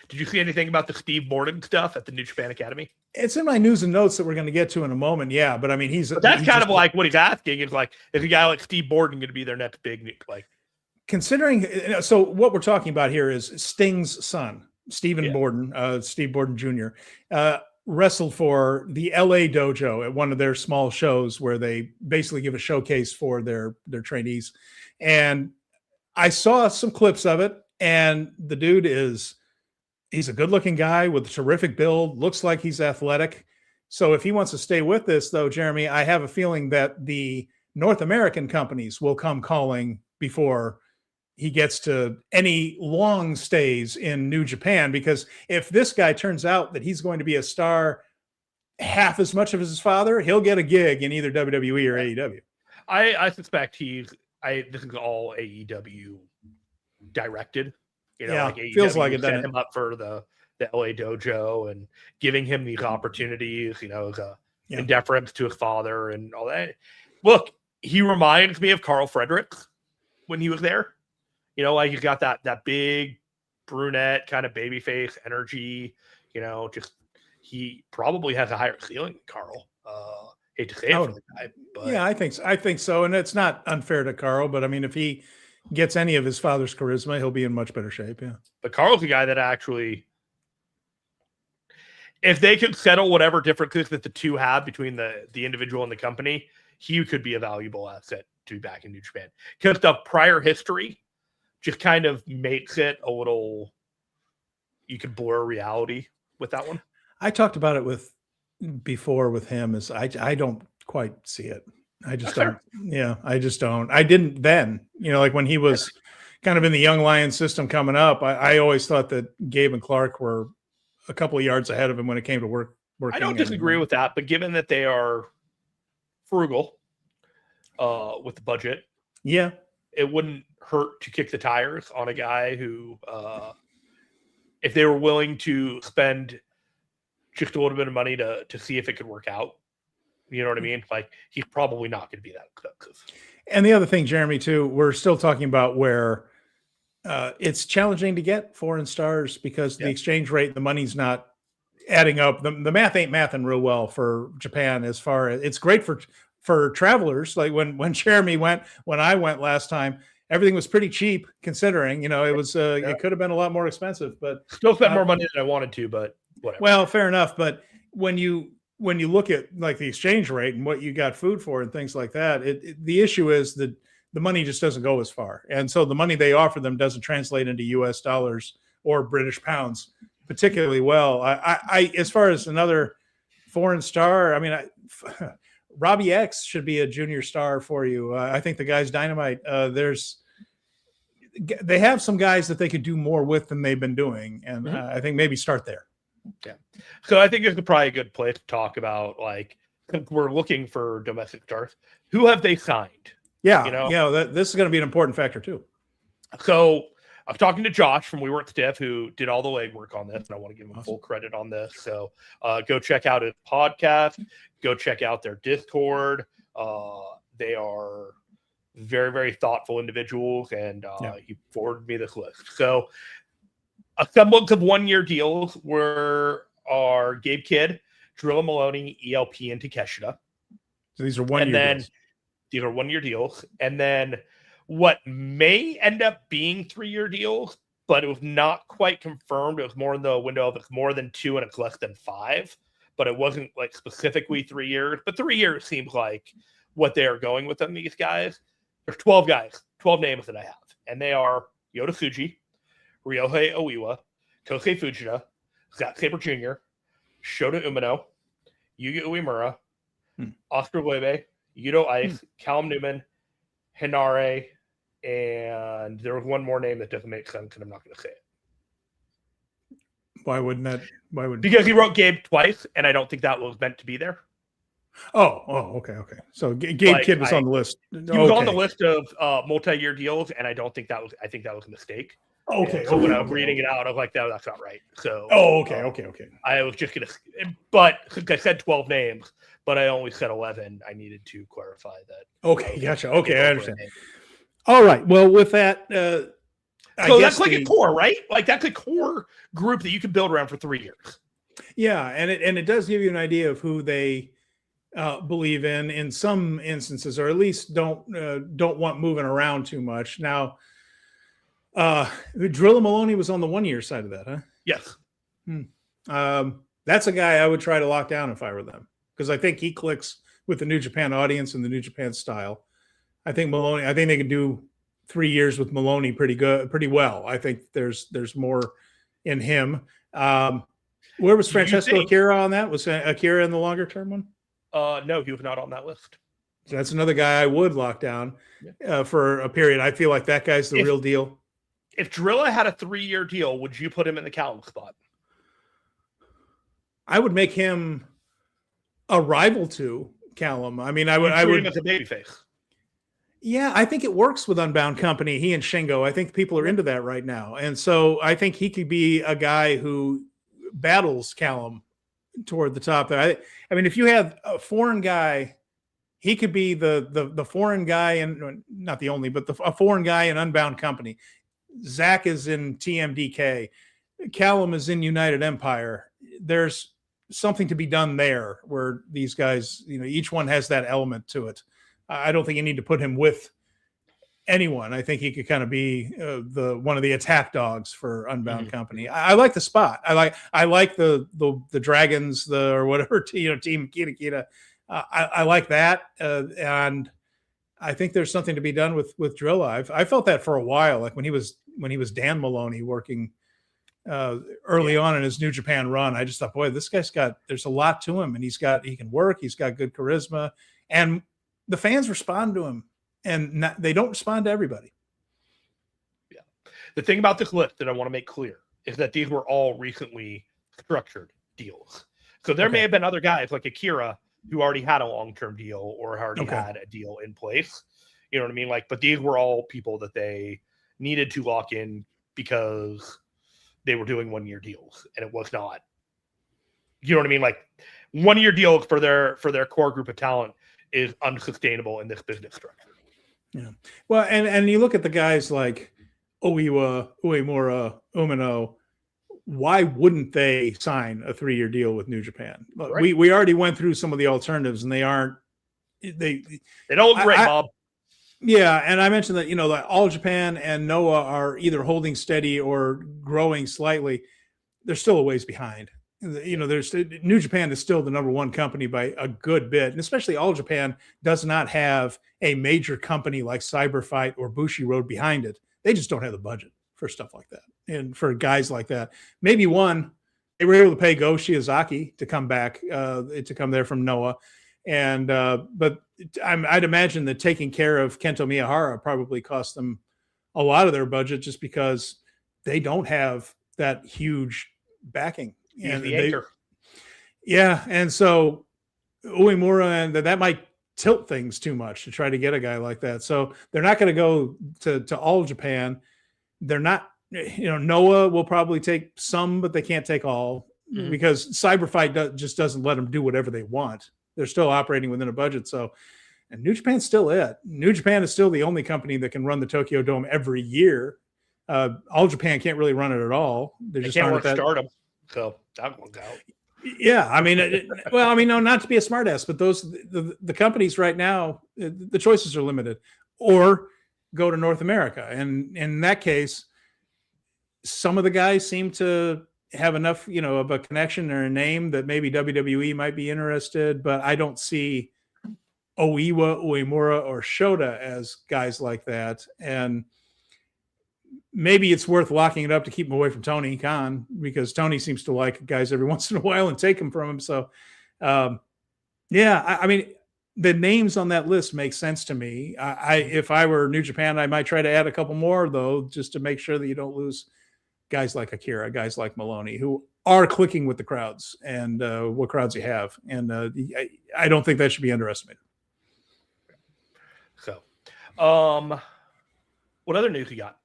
Did you see anything about the Steve Borden stuff at the New Japan Academy? It's in my news and notes that we're going to get to in a moment. Yeah, but I mean, that's kind of like what he's asking is like, is a guy like Steve Borden going to be their next big, like, considering? So what we're talking about here is Sting's son, Stephen Borden, Steve Borden Jr. Wrestled for the LA dojo at one of their small shows where they basically give a showcase for their trainees. And I saw some clips of it, and the dude he's a good looking guy with a terrific build, looks like he's athletic. So if he wants to stay with this though, Jeremy, I have a feeling that the North American companies will come calling before he gets to any long stays in New Japan, because if this guy turns out that he's going to be a star half as much of his father, he'll get a gig in either WWE or AEW. I suspect this is all AEW directed. You know, yeah, like AEW feels like it, set him up for the LA dojo and giving him these opportunities, you know, in deference to his father and all that. Look, he reminds me of Carl Fredericks when he was there. You know, like he's got that big brunette kind of babyface energy. You know, just he probably has a higher ceiling than Carl. Hate to say it for the guy, but yeah, I think so. And it's not unfair to Carl, but I mean, if he gets any of his father's charisma, he'll be in much better shape. Yeah. But Carl's a guy that actually, if they could settle whatever differences that the two have between the individual and the company, he could be a valuable asset to be back in New Japan. Because the prior history just kind of makes it a little, you could blur reality with that one. I talked about it before with him is I don't quite see it. I just don't. Yeah, I just don't. I didn't then, you know, like when he was kind of in the Young Lion system coming up, I always thought that Gabe and Clark were a couple of yards ahead of him when it came to work. I don't disagree with that, but given that they are frugal with the budget, yeah, it wouldn't hurt to kick the tires on a guy who, if they were willing to spend just a little bit of money to see if it could work out. You know what I mean? Like, he's probably not going to be that expensive. And the other thing, Jeremy, too, we're still talking about where it's challenging to get foreign stars because the exchange rate, the money's not adding up. The math ain't mathing real well for Japan as far as it's great for travelers. Like when Jeremy went, when I went last time, everything was pretty cheap considering, you know, it was, it could have been a lot more expensive, but still spent more money than I wanted to, but whatever. Well, fair enough. But when you look at like the exchange rate and what you got food for and things like that, the issue is that the money just doesn't go as far. And so the money they offer them doesn't translate into US dollars or British pounds particularly well. I as far as another foreign star, I mean, Robbie X should be a junior star for you. I think the guy's dynamite. They have some guys that they could do more with than they've been doing. And I think maybe start there. Yeah. So I think it's probably a good place to talk about, like, we're looking for domestic stars. Who have they signed? Yeah. You know, this is going to be an important factor too. So I was talking to Josh from We Work Stiff, who did all the legwork on this, and I want to give him full credit on this. So go check out his podcast. Go check out their Discord. They are very, very thoughtful individuals, and he forwarded me this list. So a semblance of one-year deals are Gabe Kidd, Drilla Maloney, ELP, and Takeshita. So these are one-year deals. These are one-year deals. And then what may end up being 3-year deals, but it was not quite confirmed. It was more in the window of it's more than 2 and it's less than 5. But it wasn't like specifically 3 years. But 3 years seems like what they are going with them, these guys. There's 12 guys, 12 names that I have. And they are Yota Tsuji, Ryohei Oiwa, Kosei Fujita, Zack Sabre Jr., Shota Umino, Yuya Uemura, Oscar Loebe, Yudo Ice, Callum Newman, Hinare, and there was one more name that doesn't make sense, and I'm not going to say it. Why wouldn't that? Because he wrote Gabe twice, and I don't think that was meant to be there. Okay. So Gabe Kidd was on the list. He was on the list of multi-year deals, and I think that was a mistake. Okay. So when I was reading it out, I was like, no, that's not right. So. Okay. I was just gonna, but since I said 12 names, but I only said 11, I needed to clarify that. Okay, gotcha. Okay, I understand. All right. Well, with that, So that's like a core, right? Like that's a core group that you can build around for 3 years. Yeah, and it does give you an idea of who they believe in some instances, or at least don't want moving around too much. Now, Drilla Maloney was on the 1 year side of that, huh? Yes. That's a guy I would try to lock down if I were them, because I think he clicks with the New Japan audience and the New Japan style. I think they could do 3 years with Maloney pretty well. I think there's more in him. Where was Francesco Akira on that? Was Akira in the longer term one? No, he was not on that list. So that's another guy I would lock down for a period. I feel like that guy's the real deal. If Drilla had a 3-year deal, would you put him in the Callum spot? I would make him a rival to Callum. I mean, I would as a babyface. Yeah, I think it works with Unbound Company. He and Shingo. I think people are into that right now, and so I think he could be a guy who battles Callum toward the top there. I mean, if you have a foreign guy, he could be the foreign guy, and not the only, but a foreign guy in Unbound Company. Zach is in TMDK. Callum is in United Empire. There's something to be done there where these guys, each one has that element to it. I don't think you need to put him with anyone. I think he could kind of be one of the attack dogs for Unbound Company. I like the spot. I like the Dragons, or whatever, Team Kita Kita. I like that, and I think there's something to be done with Drilla. I felt that for a while, like when he was Dan Maloney working early on in his New Japan run. I just thought, boy, this guy's there's a lot to him, and he can work. He's got good charisma, and the fans respond to him, and they don't respond to everybody. Yeah. The thing about this list that I want to make clear is that these were all recently structured deals. So there may have been other guys like Akira who already had a long-term deal or already had a deal in place. You know what I mean? But these were all people that they needed to lock in because they were doing 1-year deals, and it was not, you know what I mean? 1-year deals for their core group of talent is unsustainable in this business structure. Yeah. Well, and you look at the guys like Oiwa, Uemura, Umino. Why wouldn't they sign a 3-year deal with New Japan? Right. We already went through some of the alternatives, and they don't look great, Bob. Yeah, and I mentioned that that All Japan and Noah are either holding steady or growing slightly. They're still a ways behind. There's New Japan is still the number one company by a good bit, and especially All Japan does not have a major company like Cyberfight or Bushiroad behind it. They just don't have the budget for stuff like that, and for guys like that. Maybe they were able to pay Go Shiozaki to come back, to come there from Noah, and but I'd imagine that taking care of Kento Miyahara probably cost them a lot of their budget, just because they don't have that huge backing. And and so Uemura, and that might tilt things too much to try to get a guy like that. So they're not going to go to All Japan. They're not, Noah will probably take some, but they can't take all, because Cyberfight just doesn't let them do whatever they want. They're still operating within a budget. So, and New Japan's still it. New Japan is still the only company that can run the Tokyo Dome every year. All Japan can't really run it at all. They just can't work Stardom. So that won't go. Yeah, I mean, no, not to be a smartass, but the companies right now, the choices are limited. Or go to North America, and in that case, some of the guys seem to have enough, of a connection or a name that maybe WWE might be interested. But I don't see Oiwa, Uemura, or Shota as guys like that, and maybe it's worth locking it up to keep him away from Tony Khan, because Tony seems to like guys every once in a while and take them from him. So, I mean, the names on that list make sense to me. If I were New Japan, I might try to add a couple more, though, just to make sure that you don't lose guys like Akira, guys like Maloney, who are clicking with the crowds and what crowds you have. And I don't think that should be underestimated. So, what other news you got?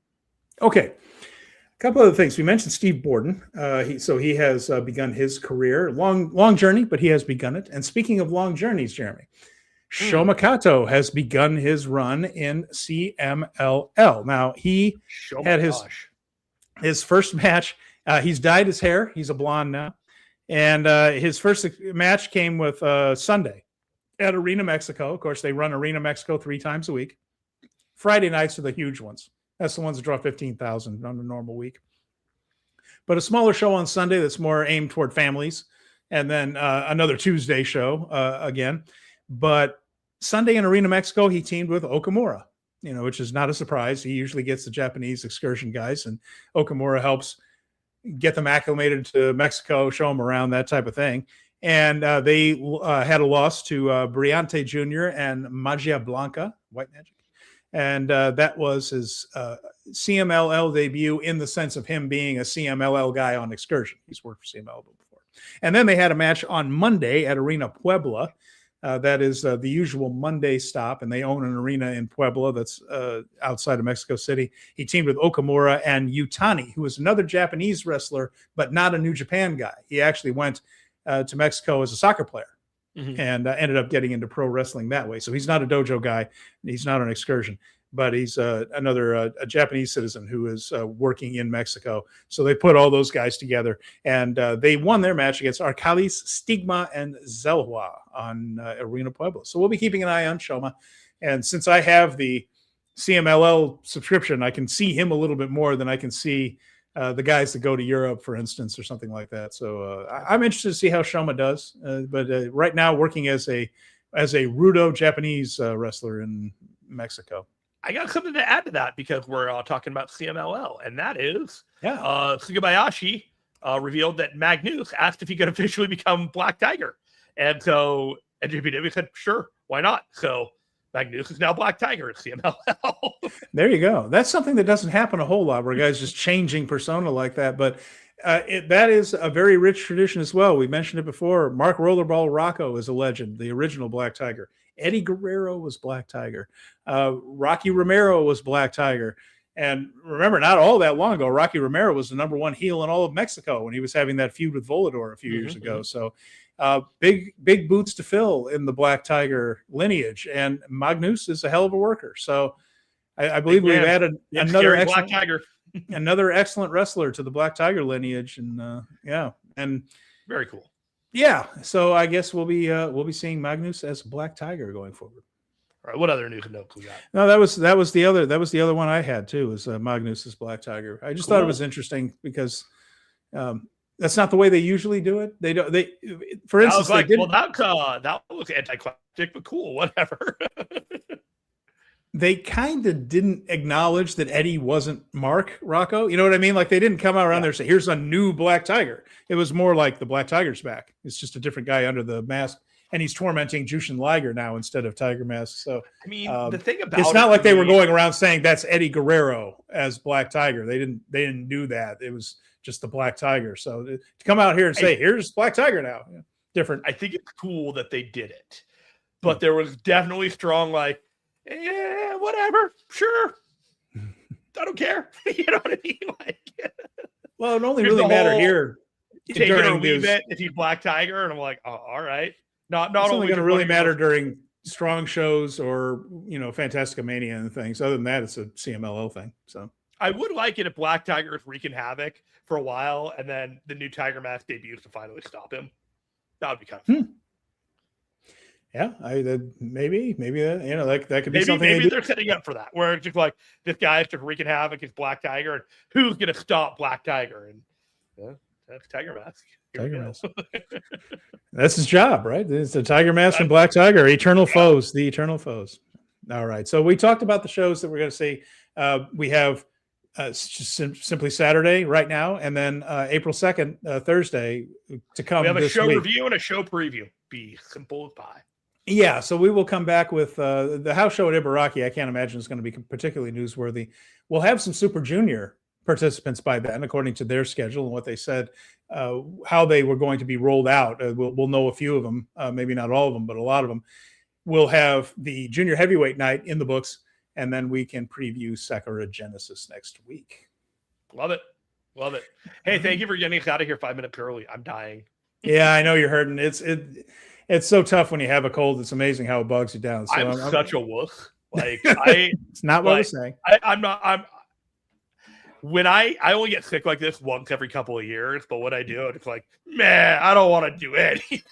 Okay. A couple other things. We mentioned Steve Borden. He has begun his career. Long journey, but he has begun it. And speaking of long journeys, Jeremy, Shoma Kato has begun his run in CMLL. Now, he had his first match. He's dyed his hair. He's a blonde now. And his first match came with Sunday at Arena Mexico. Of course, they run Arena Mexico 3 times a week. Friday nights are the huge ones. That's the ones that draw 15,000 on a normal week. But a smaller show on Sunday that's more aimed toward families. And then another Tuesday show again. But Sunday in Arena Mexico, he teamed with Uemura, which is not a surprise. He usually gets the Japanese excursion guys, and Uemura helps get them acclimated to Mexico, show them around, that type of thing. And they had a loss to Briante Jr. and Magia Blanca, White Magic. And that was his CMLL debut in the sense of him being a CMLL guy on excursion. He's worked for CMLL before. And then they had a match on Monday at Arena Puebla. That is the usual Monday stop, and they own an arena in Puebla that's outside of Mexico City. He teamed with Uemura and Yutani, who is another Japanese wrestler, but not a New Japan guy. He actually went to Mexico as a soccer player and ended up getting into pro wrestling that way. So he's not a dojo guy. He's not on excursion, but he's another Japanese citizen who is working in Mexico. So they put all those guys together, and they won their match against Arcalis, Stigma, and Zelhua on Arena Puebla. So we'll be keeping an eye on Shoma. And since I have the CMLL subscription, I can see him a little bit more than I can see the guys that go to Europe, for instance, or something like that. So I'm interested to see how Shoma does. But right now, working as a Rudo Japanese wrestler in Mexico. I got something to add to that because we're talking about CMLL, and that is Sugabayashi revealed that Magnus asked if he could officially become Black Tiger. And so NJPW said, sure, why not? So Magnus is now Black Tiger at CMLL. There you go. That's something that doesn't happen a whole lot where guys just changing persona like that. But that is a very rich tradition as well. We mentioned it before. Mark Rollerball Rocco is a legend, the original Black Tiger. Eddie Guerrero was Black Tiger. Rocky Romero was Black Tiger. And remember, not all that long ago, Rocky Romero was the #1 heel in all of Mexico when he was having that feud with Volador a few years ago. So big boots to fill in the Black Tiger lineage. And Magnus is a hell of a worker. So I believe we've added another Black Tiger. Another excellent wrestler to the Black Tiger lineage. And and very cool. Yeah, so I guess we'll be seeing Magnus as Black Tiger going forward. All right, what other news and notes we got? No, that was the other one I had too. Was Magnus as Black Tiger? I just thought it was interesting because that's not the way they usually do it. They don't. For instance, that was anticlimactic, but cool, whatever. They kind of didn't acknowledge that Eddie wasn't Mark Rocco. You know what I mean? Like they didn't come out around there and say, here's a new Black Tiger. It was more like the Black Tiger's back. It's just a different guy under the mask. And he's tormenting Jushin Liger now instead of Tiger Mask. So I mean, the thing about it's not like they were going around saying that's Eddie Guerrero as Black Tiger. They didn't do that. It was just the Black Tiger. So to come out here and say, here's Black Tiger now. Different. I think it's cool that they did it. But there was definitely strong yeah, whatever. Sure. I don't care. You know what I mean? Well, it only really mattered here. Take it or leave it if he's Black Tiger. And I'm like, oh, all right. Not only going to really matter during strong shows or, Fantastica Mania and things. Other than that, it's a CMLL thing. So I would like it if Black Tiger is wreaking havoc for a while and then the new Tiger Mask debuts to finally stop him. That would be kind of fun. Yeah, maybe that that could be something. Maybe they're setting up for that, where it's just like this guy is just wreaking havoc is Black Tiger, and who's going to stop Black Tiger? And that's Tiger Mask. Tiger Mask. That's his job, right? It's the Tiger Mask and Black Tiger, eternal foes, the eternal foes. All right, so we talked about the shows that we're going to see. We have simply Saturday right now, and then April 2nd, Thursday to come. We have a show week. Review and a show preview. Be simple as pie. Yeah, so we will come back with the house show at Ibaraki. I can't imagine it's going to be particularly newsworthy. We'll have some Super Junior participants by then, according to their schedule and what they said, how they were going to be rolled out. We'll know a few of them, maybe not all of them, but a lot of them. We'll have the Junior Heavyweight night in the books, and then we can preview Sakura Genesis next week. Love it. Love it. Hey, thank you for getting us out of here 5 minutes early. I'm dying. Yeah, I know you're hurting. it's so tough when you have a cold. It's amazing how it bugs you down. So I'm such a wuss. Like it's not what I say. I'm when I only get sick like this once every couple of years, but what I do, it's like, man, I don't want to do anything.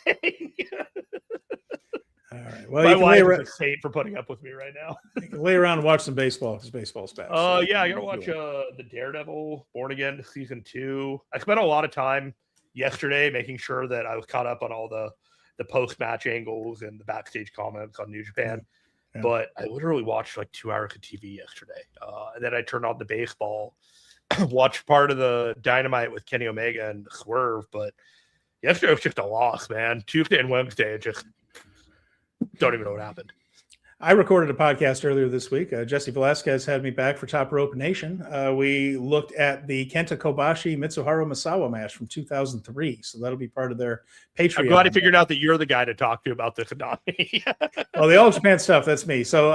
All right. Well, my wife is a saint for putting up with me right now. You can lay around and watch some baseball because baseball's back. Yeah, I gotta watch the Daredevil Born Again season 2. I spent a lot of time yesterday making sure that I was caught up on all the post-match angles and the backstage comments on New Japan. Yeah. But I literally watched like 2 hours of TV yesterday. And then I turned on the baseball, watched part of the Dynamite with Kenny Omega and Swerve. But yesterday was just a loss, man. Tuesday and Wednesday, just don't even know what happened. I recorded a podcast earlier this week. Jesse Velasquez had me back for Top Rope Nation. We looked at the Kenta Kobashi Mitsuharu Misawa match from 2003. So that'll be part of their Patreon. I'm glad I figured out that you're the guy to talk to about this and not me. Well, the All Japan stuff, that's me. So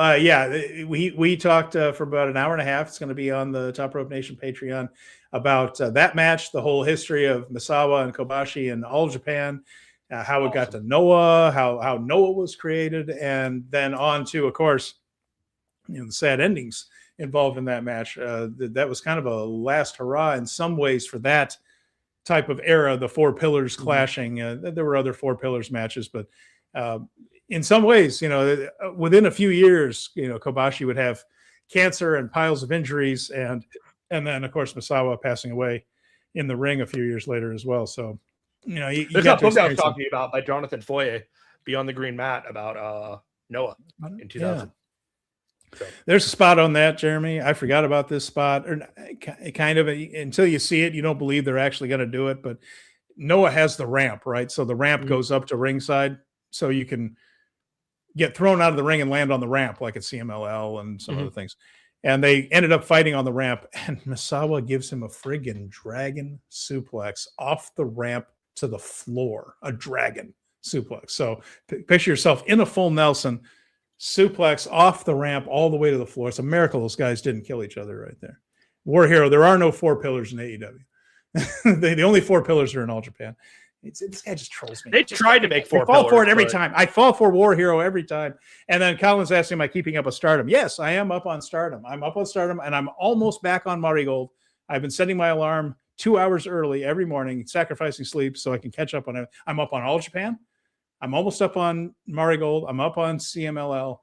we talked for about an hour and a half. It's going to be on the Top Rope Nation Patreon about that match, the whole history of Misawa and Kobashi and All Japan. How it got to Noah, how Noah was created, and then on to, of course, the sad endings involved in that match. That was kind of a last hurrah in some ways for that type of era, the Four Pillars clashing. There were other Four Pillars matches, but in some ways, within a few years, Kobashi would have cancer and piles of injuries, and then, of course, Misawa passing away in the ring a few years later as well. So, you there's that book I was talking about by Jonathan Foye, Beyond the Green Mat, about Noah in 2000. Yeah. So. There's a spot on that, Jeremy. I forgot about this spot, or kind of until you see it, you don't believe they're actually going to do it. But Noah has the ramp, right? So the ramp goes up to ringside, so you can get thrown out of the ring and land on the ramp, like at CMLL and some other things. And they ended up fighting on the ramp, and Misawa gives him a friggin' dragon suplex off the ramp to the floor, a dragon suplex. So picture yourself in a full Nelson, suplex off the ramp all the way to the floor. It's a miracle those guys didn't kill each other right there. War Hero, there are no Four Pillars in AEW. The only Four Pillars are in All Japan. This guy just trolls me. They tried to make Four Pillars. I fall for it every time. I fall for War Hero every time. And then Colin's asking, am I keeping up with Stardom? Yes, I am up on Stardom. I'm up on Stardom, and I'm almost back on Marigold. I've been setting my alarm 2 hours early every morning, sacrificing sleep so I can catch up on it. I'm up on All Japan. I'm almost up on Marigold. I'm up on CMLL,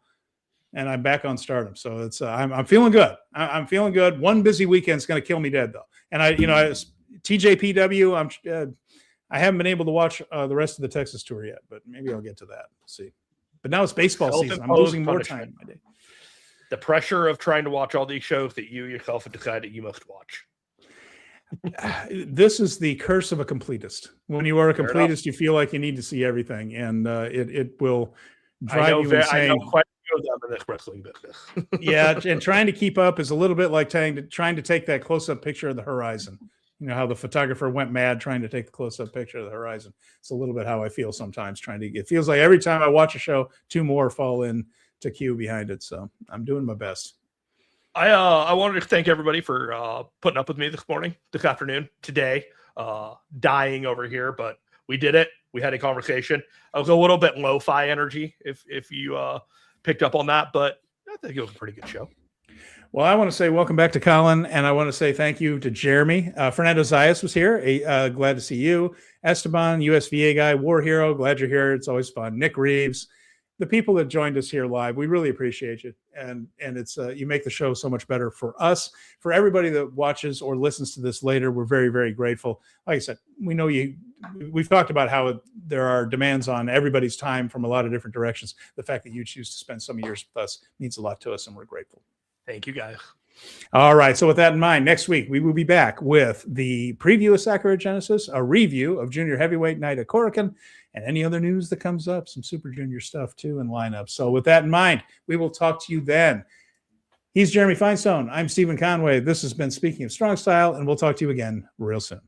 and I'm back on Stardom. So it's I'm feeling good. I'm feeling good. One busy weekend's going to kill me dead though. And TJPW. I haven't been able to watch the rest of the Texas tour yet, but maybe I'll get to that. We'll see. But now it's baseball season. I'm losing more time in my day. The pressure of trying to watch all these shows that you yourself have decided you must watch. This is the curse of a completist. When you are a completist, you feel like you need to see everything, and it will drive you insane. I know quite a few of them in this wrestling business. Yeah, and trying to keep up is a little bit like trying to take that close-up picture of the horizon. You know how the photographer went mad trying to take the close-up picture of the horizon. It's a little bit how I feel sometimes it feels like every time I watch a show, 2 more fall in to queue behind it. So I'm doing my best. I wanted to thank everybody for putting up with me this afternoon, today. Dying over here, but we did it. We had a conversation. I was a little bit lo-fi energy, if you picked up on that, but I think it was a pretty good show. Well, I want to say welcome back to Colin, and I want to say thank you to Jeremy. Fernando Zayas was here. Glad to see you. Esteban, USVA guy, War Hero, glad you're here. It's always fun. Nick Reeves. The people that joined us here live, we really appreciate you. And it's you make the show so much better for us. For everybody that watches or listens to this later, we're very, very grateful. Like I said, we know you. We've talked about how there are demands on everybody's time from a lot of different directions. The fact that you choose to spend some of yours with us means a lot to us, and we're grateful. Thank you, guys. All right. So with that in mind, next week we will be back with the preview of Sakura Genesis, a review of Junior Heavyweight Night at Korakuen, and any other news that comes up, some Super Junior stuff too in lineup. So with that in mind, we will talk to you then. He's Jeremy Finestone. I'm Stephen Conway. This has been Speaking of Strong Style, and we'll talk to you again real soon.